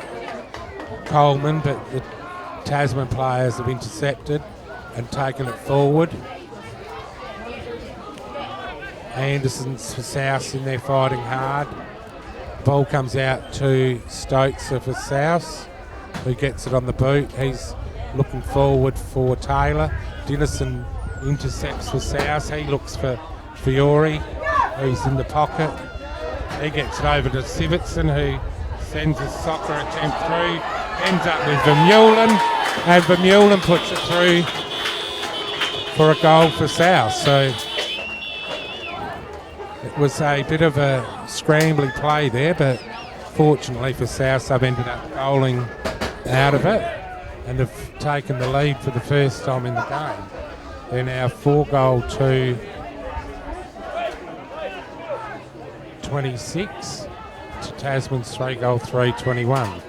Coleman, but the Tasman players have intercepted and taken it forward. Anderson's for South in there fighting hard. Ball comes out to Stokes for South, who gets it on the boot. He's looking forward for Taylor. Dennison intercepts for South. He looks for Fiore, who's in the pocket. He gets it over to Sivertson, who sends a soccer attempt through. Ends up with Vermeulen, and Vermeulen puts it through for a goal for South. So it was a bit of a scrambly play there, but fortunately for South, they've ended up goaling out of it and have taken the lead for the first time in the game. They're now 4-goal to 26 to Tasman's 3-goal 3-21.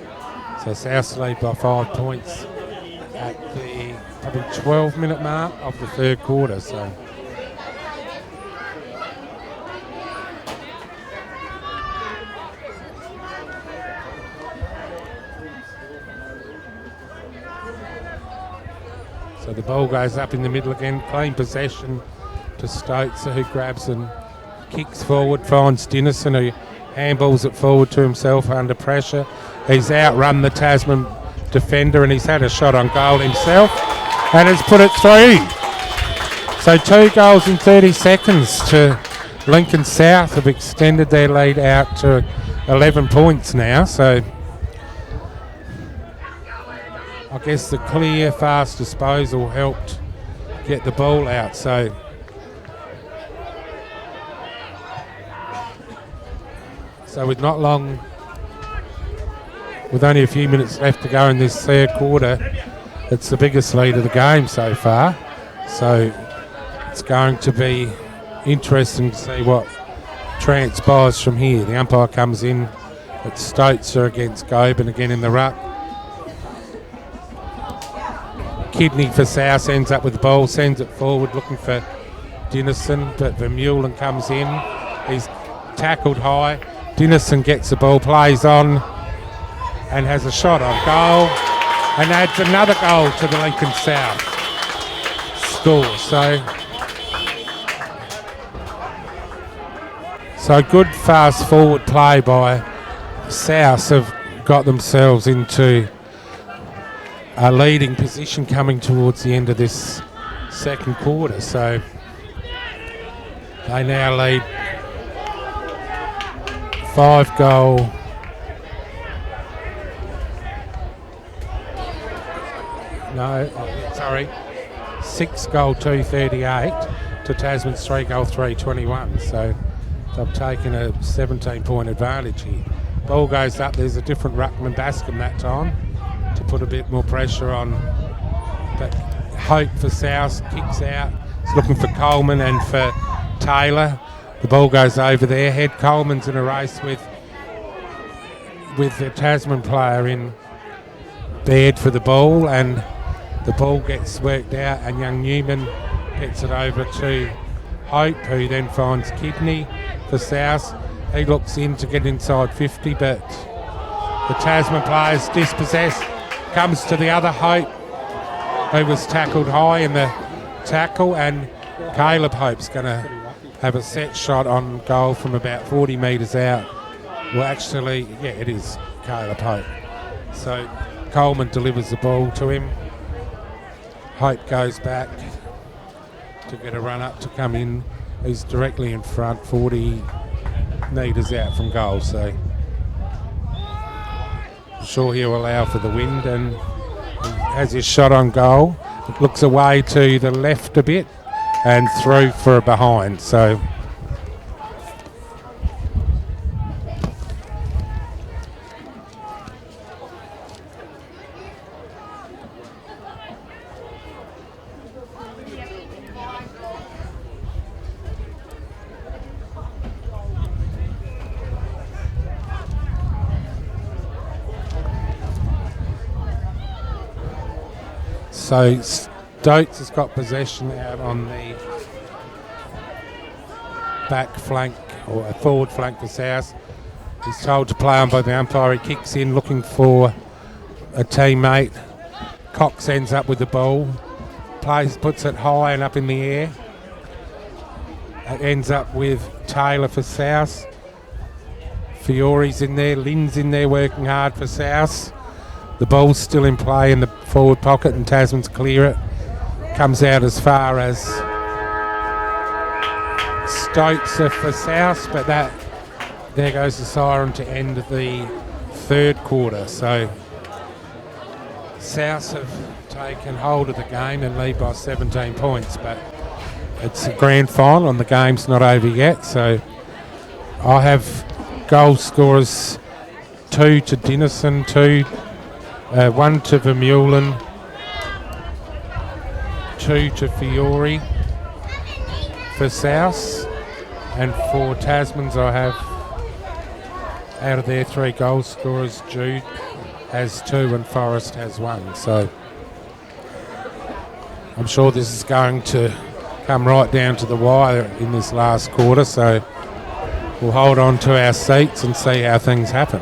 So South lead by 5 points at the probably 12-minute mark of the third quarter. So So the ball goes up in the middle again, clean possession to Stotzer, who grabs and kicks forward, finds Dennison, who handballs it forward to himself under pressure. He's outrun the Tasman defender and he's had a shot on goal himself and has put it through. So 2 goals in 30 seconds to Lincoln South, have extended their lead out to 11 points now. So I guess the clear, fast disposal helped get the ball out. So with not long, with only a few minutes left to go in this third quarter, it's the biggest lead of the game so far. So it's going to be interesting to see what transpires from here. The umpire comes in. It's Stotzer against Goben again in the ruck. Kidney for South ends up with the ball, sends it forward looking for Dennison, but Vermeulen comes in. He's tackled high. Dennison gets the ball, plays on, and has a shot on goal, and adds another goal to the Lincoln South score. So good fast forward play by South have got themselves into a leading position coming towards the end of this second quarter. So they now lead 5-goal. No, sorry. 6-goal 238 to Tasman's 3-goal 321. So they've taken a 17-point advantage here. Ball goes up. There's a different ruckman Bascom that time to put a bit more pressure on. But Hope for South kicks out. It's looking for Coleman and for Taylor. The ball goes over there. Head Coleman's in a race with the Tasman player in Baird for the ball, and the ball gets worked out, and young Newman gets it over to Hope, who then finds Kidney for South. He looks in to get inside 50, but the Tasman players dispossessed. Comes to the other Hope, who was tackled high in the tackle, and Caleb Hope's going to have a set shot on goal from about 40 metres out. Well, actually, yeah, it is Caleb Hope. So Coleman delivers the ball to him. Hope goes back to get a run up to come in. He's directly in front, 40 metres out from goal. So I'm sure he'll allow for the wind, and he has his shot on goal. It looks away to the left a bit and through for a behind. So Stokes has got possession out on the back flank, or a forward flank for South. He's told to play on by the umpire. He kicks in looking for a teammate. Cox ends up with the ball. Puts it high and up in the air. It ends up with Taylor for South. Fiore's in there. Lynn's in there working hard for South. The ball's still in play in the forward pocket, and Tasman's clear it. Comes out as far as Stotzer for South, but there goes the siren to end the third quarter. So South have taken hold of the game and lead by 17 points, but it's a grand final and the game's not over yet. So I have goal scorers: 2 to Dennison, 1 to Vermeulen, 2 to Fiore for South, and for Tasmans I have, out of their 3 goal scorers, Jude has 2 and Forrest has 1. So I'm sure this is going to come right down to the wire in this last quarter, so we'll hold on to our seats and see how things happen.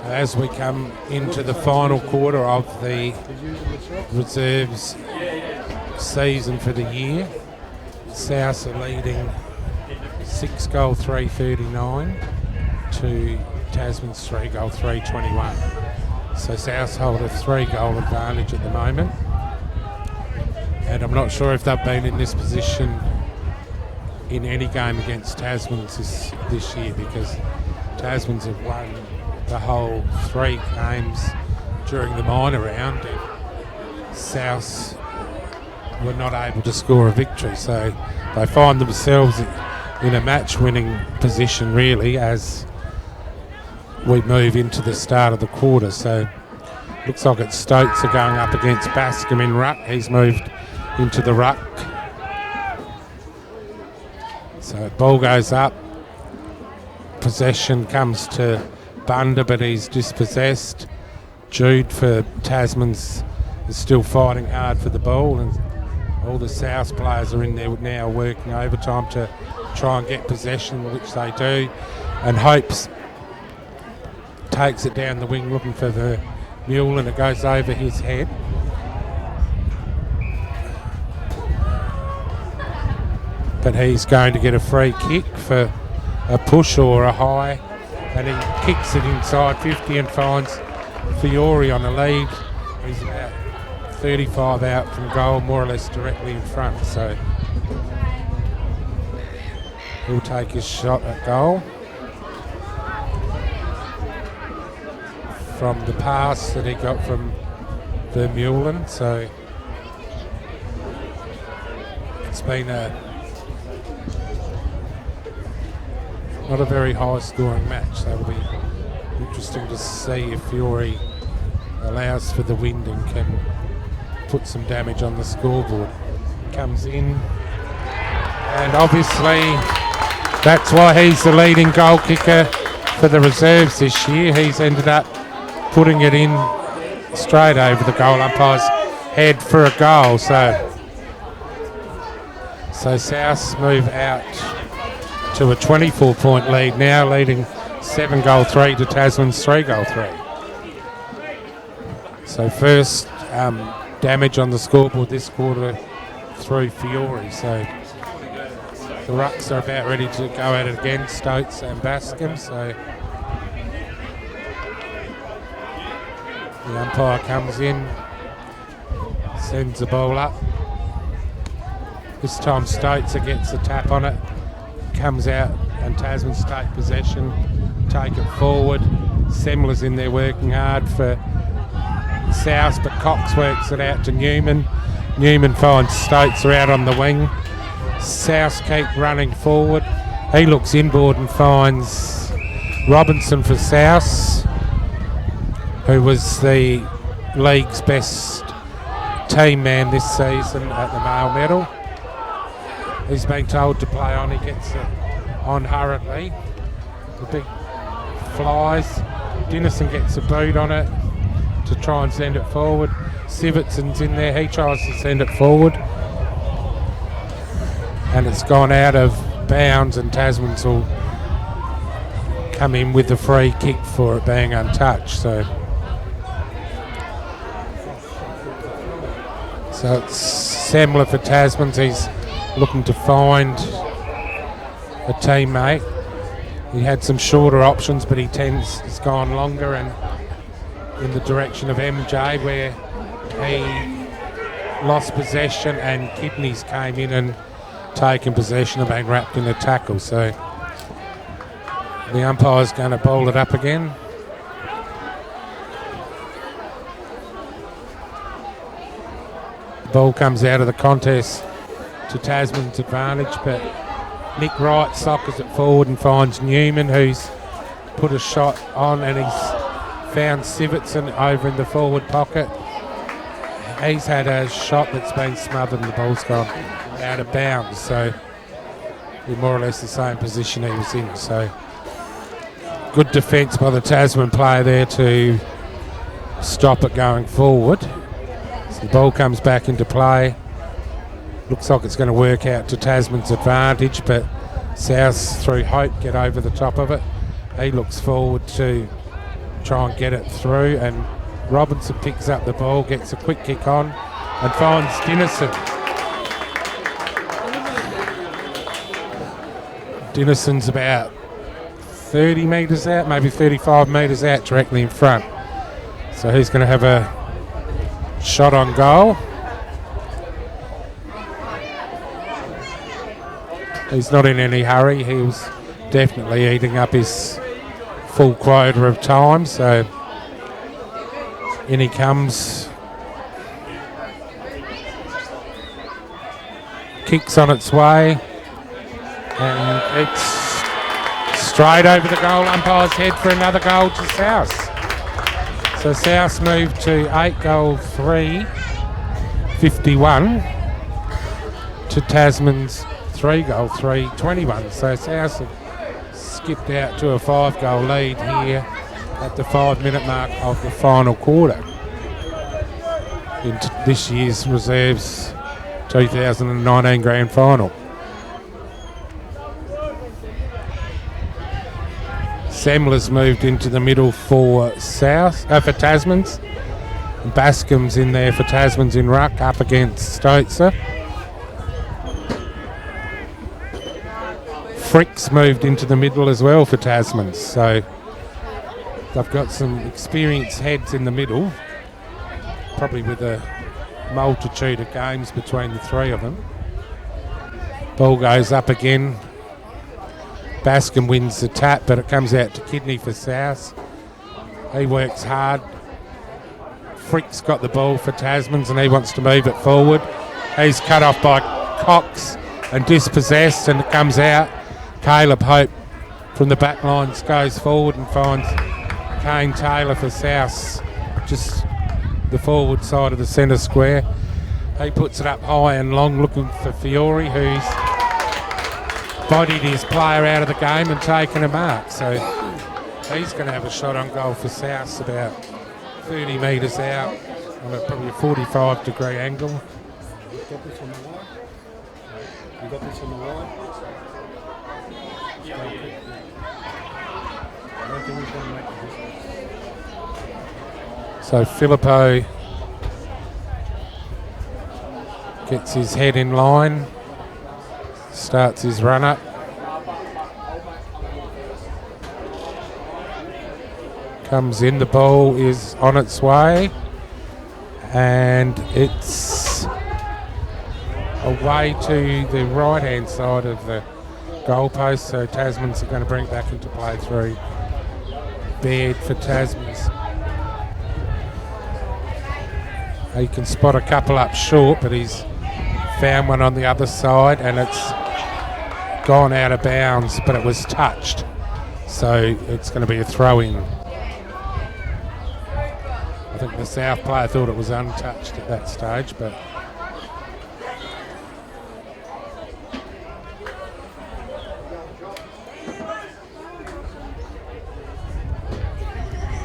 As we come into the final quarter of the reserves season for the year, South are leading 6-goal 339 to Tasman's 3-goal 321. So South hold a 3-goal advantage at the moment, and I'm not sure if they've been in this position in any game against Tasman's this year, because Tasman's have won the whole 3 games during the minor round, and South were not able to score a victory, so they find themselves in a match-winning position really as we move into the start of the quarter. So looks like it's Stokes are going up against Bascom in ruck. He's moved into the ruck, so ball goes up, possession comes to Bunder, but he's dispossessed. Jude for Tasman's is still fighting hard for the ball, and all the South players are in there now working overtime to try and get possession, which they do. And Hopes takes it down the wing looking for the mule, and it goes over his head. But he's going to get a free kick for a push or a high, and he kicks it inside 50 and finds Fiore on a lead. He's about 35 out from goal, more or less directly in front, so he'll take his shot at goal from the pass that he got from Vermeulen. So it's been not a very high scoring match, so it'll be interesting to see if Fiore allows for the wind and can put some damage on the scoreboard. Comes in, and obviously that's why he's the leading goal kicker for the reserves this year. He's ended up putting it in straight over the goal umpire's head for a goal. So South move out to a 24-point lead now, leading 7-goal 3 to Tasman's 3-goal 3. So first damage on the scoreboard this quarter through Fiore. So the Rucks are about ready to go at it again, Stokes and Bascom. So the umpire comes in, sends the ball up. This time Stokes gets a tap on it, comes out, and Tasman's take possession, take it forward. Semler's in there working hard for South, but Cox works it out to Newman. Newman finds Stokes are out on the wing. South keep running forward. He looks inboard and finds Robinson for South, who was the league's best team man this season at the male medal. He's been told to play on. He gets it on hurriedly. The big flies. Dennison gets a boot on it to try and send it forward. Sivertson's in there. He tries to send it forward, and it's gone out of bounds, and Tasman's will come in with the free kick for it being untouched. So it's Semler for Tasman's. He's looking to find a teammate. He had some shorter options, but he's gone longer and in the direction of MJ, where he lost possession and Kidneys came in and taken possession and been wrapped in a tackle. So the umpire's going to bowl it up again. The ball comes out of the contest to Tasman's advantage, but Nick Wright sockers it forward and finds Newman, who's put a shot on, and he's found Sivertson over in the forward pocket. He's had a shot that's been smothered and the ball's gone out of bounds, so in more or less the same position he was in. So good defence by the Tasman player there to stop it going forward. So the ball comes back into play. Looks like it's going to work out to Tasman's advantage, but South through Hope get over the top of it. He looks forward to try and get it through, and Robinson picks up the ball, gets a quick kick on and finds Dinison. Dinison's about 30 metres out, maybe 35 metres out, directly in front. So he's going to have a shot on goal. He's not in any hurry. He was definitely eating up his full quota of time, so in he comes. Kicks on its way, and it's straight over the goal umpire's head for another goal to South. So South moved to 8-3, 51 to Tasman's 3-3, 21. So South have skipped out to a 5-goal lead here at the 5-minute mark of the final quarter in this year's reserves 2019 grand final. Semler's moved into the middle for for Tasman's. And Bascom's in there for Tasman's in ruck up against Stotzer. Frick's moved into the middle as well for Tasman's. So they've got some experienced heads in the middle, probably with a multitude of games between the three of them. Ball goes up again. Bascom wins the tap, but it comes out to Kidney for South. He works hard. Frick's got the ball for Tasman's and he wants to move it forward. He's cut off by Cox and dispossessed, and it comes out. Caleb Hope from the back lines goes forward and finds Kane Taylor for South, just the forward side of the centre square. He puts it up high and long, looking for Fiore, who's bodied his player out of the game and taken a mark. So he's going to have a shot on goal for South, about 30 metres out on probably a 45-degree angle. You got this on the line? You got this on the line? Yeah. I don't think he's going to make the distance. So Filippo gets his head in line, starts his run up. Comes in, the ball is on its way, and it's away to the right hand side of the goalpost, so Tasman's are going to bring it back into play through Baird for Tasman's. He can spot a couple up short, but he's found one on the other side, and it's gone out of bounds, but it was touched, so it's going to be a throw-in. I think the South player thought it was untouched at that stage, but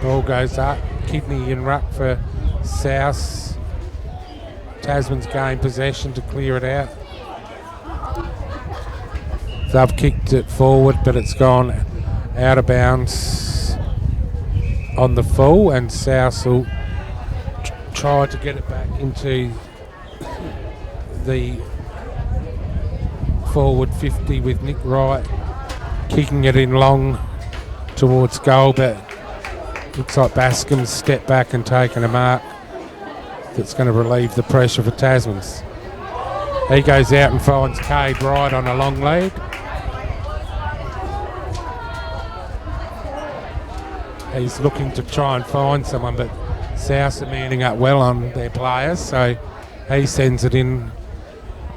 ball goes up. Kidney in ruck for South. Tasman's gained possession to clear it out. They've kicked it forward, but it's gone out of bounds on the full, and South will try to get it back into the forward 50 with Nick Wright kicking it in long towards goal, but looks like Bascom's stepped back and taken a mark that's going to relieve the pressure for Tasman's. He goes out and finds Cade Wright on a long lead. He's looking to try and find someone, but South are manning up well on their players, so he sends it in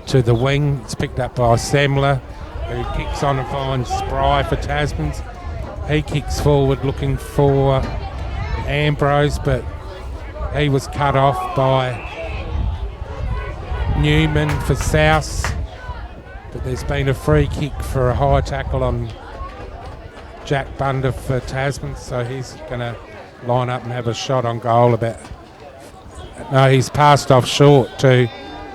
to the wing. It's picked up by Semler, who kicks on and finds Spry for Tasman's. He kicks forward looking for Ambrose, but he was cut off by Newman for South. But there's been a free kick for a high tackle on Jack Bunder for Tasman, so he's going to line up and have a shot on goal about. No, he's passed off short to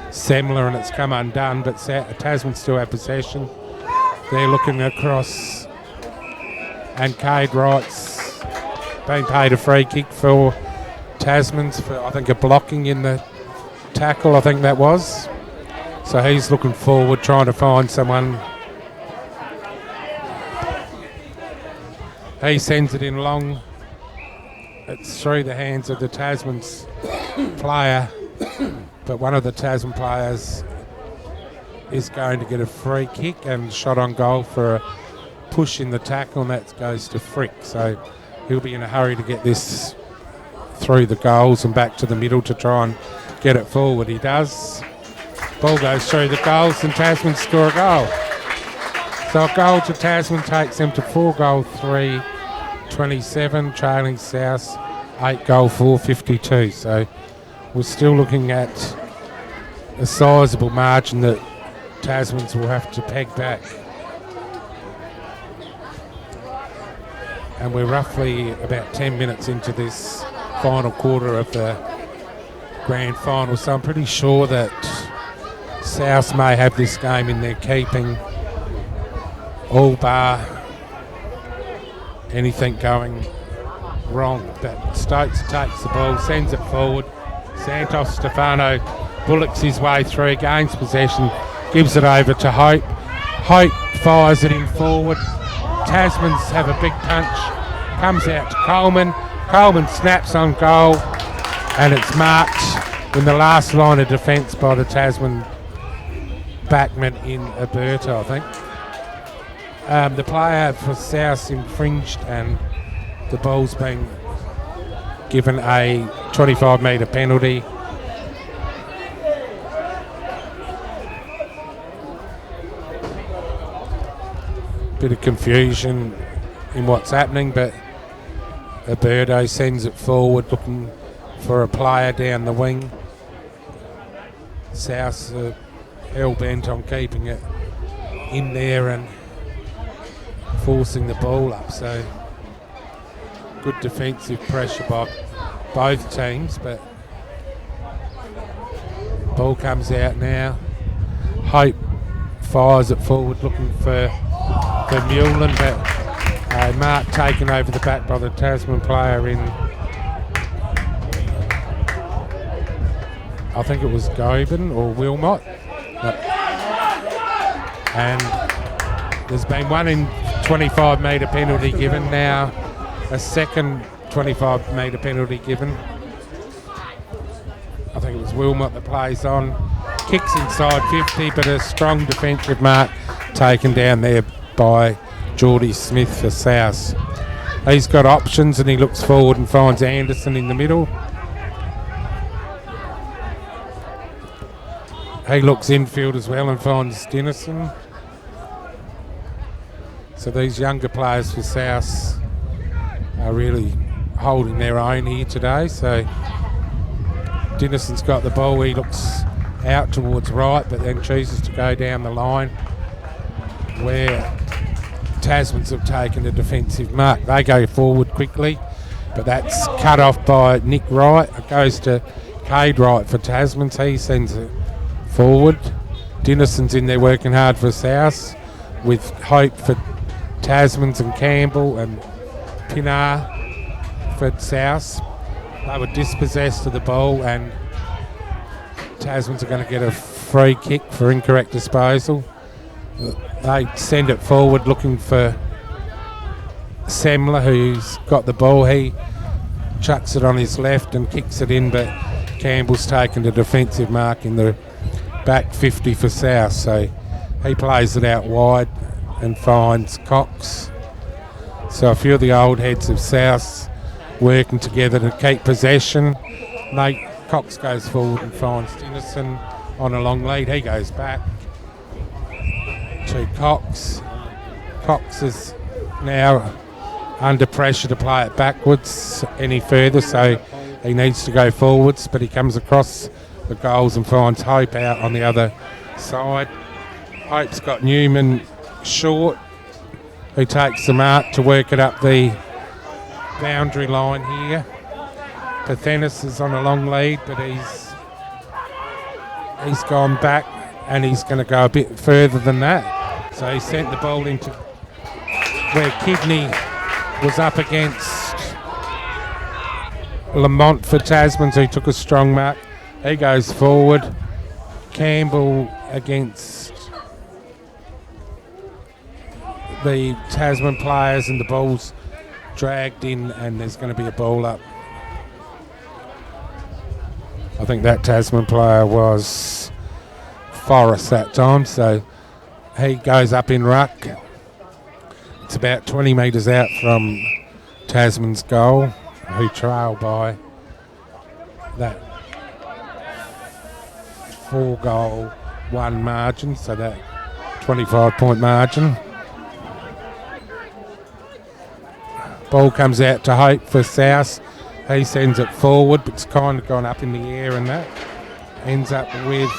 Semler and it's come undone, but Tasman still have possession. They're looking across, and Cade Wright's been paid a free kick for Tasman's for, I think, a blocking in the tackle, I think that was. So he's looking forward, trying to find someone. He sends it in long. It's through the hands of the Tasman's player, but one of the Tasman players is going to get a free kick and shot on goal for a push in the tackle, and that goes to Frick. So he'll be in a hurry to get this through the goals and back to the middle to try and get it forward. He does. Ball goes through the goals and Tasman score a goal. So a goal to Tasman takes them to 4-3, 27, trailing South 8-4, 52. So we're still looking at a sizable margin that Tasmans will have to peg back. And we're roughly about 10 minutes into this final quarter of the grand final, so I'm pretty sure that South may have this game in their keeping, all bar anything going wrong. But Stokes takes the ball, sends it forward. Santos Stefano bullocks his way through, gains possession, gives it over to Hope. Hope fires it in forward. Tasmans have a big punch, comes out to Coleman. Coleman snaps on goal, and it's marked in the last line of defence by the Tasman backman in Alberta, I think. The player for South infringed, and the ball's been given a 25-metre penalty. Bit of confusion in what's happening, but Alberto sends it forward looking for a player down the wing. South hell-bent on keeping it in there and forcing the ball up, so good defensive pressure by both teams, but ball comes out now. Hope fires it forward looking for Mullen, but Mark taken over the back by the Tasman player in, I think it was Goben or Wilmot. And there's been one in 25-metre penalty given, now a second 25-metre penalty given. I think it was Wilmot that plays on. Kicks inside 50, but a strong defensive mark taken down there by Geordie Smith for South. He's got options and he looks forward and finds Anderson in the middle. He looks infield as well and finds Dennison. So these younger players for South are really holding their own here today. So Dennison's got the ball, he looks out towards right, but then chooses to go down the line where Tasmans have taken a defensive mark. They go forward quickly, but that's cut off by Nick Wright. It goes to Cade Wright for Tasmans. He sends it forward. Dennison's in there working hard for South, with Hope for Tasmans and Campbell and Pinar for South. They were dispossessed of the ball, and Tasmans are going to get a free kick for incorrect disposal. They send it forward looking for Semler, who's got the ball. He chucks it on his left and kicks it in, but Campbell's taken the defensive mark in the back 50 for South, so he plays it out wide and finds Cox. So a few of the old heads of South working together to keep possession. Nate Cox goes forward and finds Dennison on a long lead. He goes back to Cox. Cox is now under pressure to play it backwards any further, so he needs to go forwards, but he comes across the goals and finds Hope out on the other side. Hope's got Newman short, who takes the mark to work it up the boundary line here. Pathenis is on a long lead, but he's gone back and he's going to go a bit further than that. So he sent the ball into where Kidney was up against Lamont for Tasman, who took a strong mark. He goes forward. Campbell against the Tasman players, and the ball's dragged in, and there's going to be a ball up. I think that Tasman player was Forrest that time, so he goes up in ruck. It's about 20 metres out from Tasman's goal, who trail by that 4-goal, 1 margin, so that 25-point margin. Ball comes out to Hope for South. He sends it forward, but it's kind of gone up in the air, and that ends up with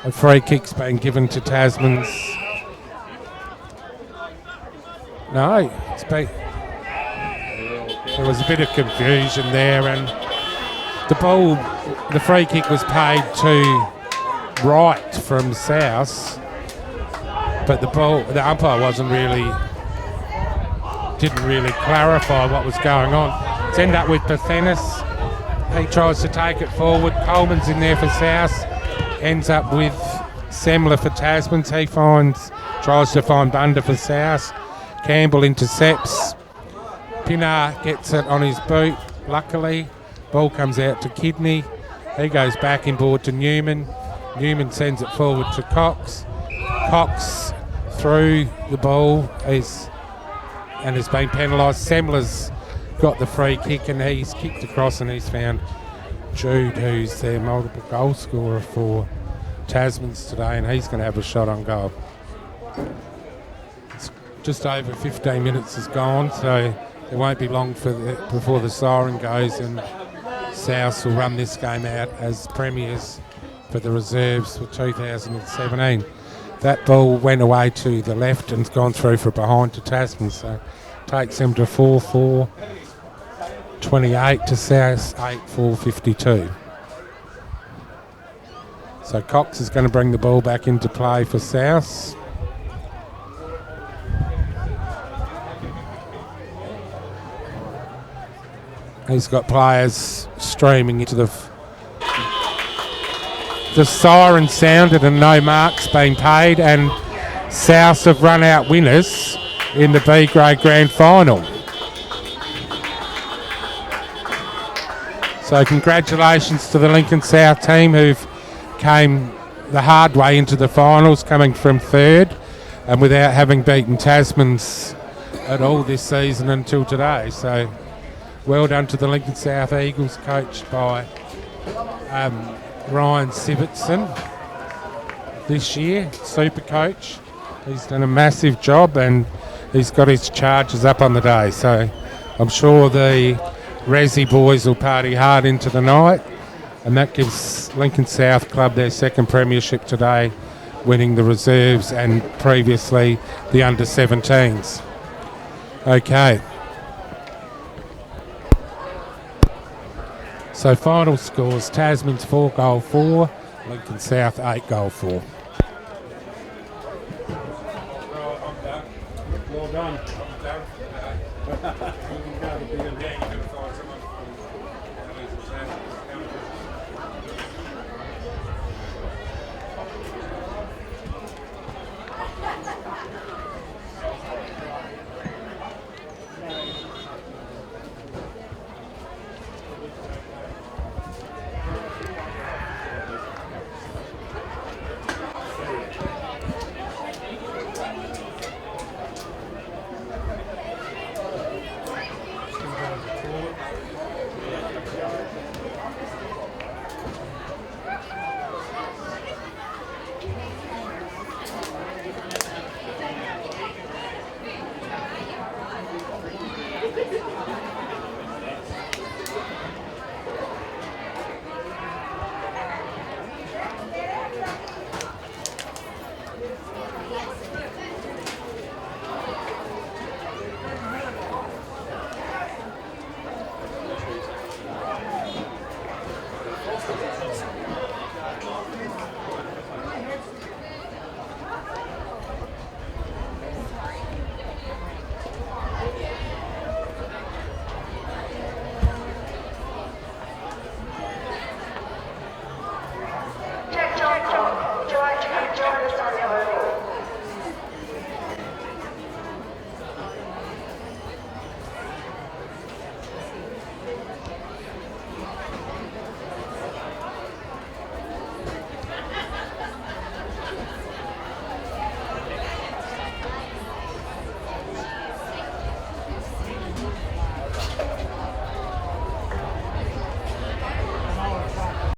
a free kick's been given to Tasman's. No, it's been. There was a bit of confusion there, and the free kick was paid to right from South, but the umpire didn't really clarify what was going on. It's ended up with Pathenis. He tries to take it forward. Coleman's in there for South. Ends up with Semler for Tasman. He tries to find Bunda for South. Campbell intercepts. Pinar gets it on his boot, luckily. Ball comes out to Kidney. He goes back inboard to Newman. Newman sends it forward to Cox. Cox through the ball and has been penalised. Semler's got the free kick, and he's kicked across, and he's found Jude, who's their multiple goal scorer for Tasman's today, and he's going to have a shot on goal. It's just over 15 minutes has gone, so it won't be long before the siren goes, and South will run this game out as premiers for the reserves for 2017. That ball went away to the left and's gone through for behind to Tasman, so takes them to 4-4. 28 to South, 8-4-52. So Cox is going to bring the ball back into play for South. He's got players streaming into the siren sounded and no marks been paid, and South have run out winners in the B grade grand final. So congratulations to the Lincoln South team, who've came the hard way into the finals, coming from third and without having beaten Tasman's at all this season until today. So well done to the Lincoln South Eagles, coached by Ryan Sivertson this year, super coach. He's done a massive job, and he's got his charges up on the day. So I'm sure the Resi boys will party hard into the night, and that gives Lincoln South Club their second premiership today, winning the reserves and previously the under-17s. Okay. So final scores: Tasman's 4-4, Lincoln South 8-4. Well done.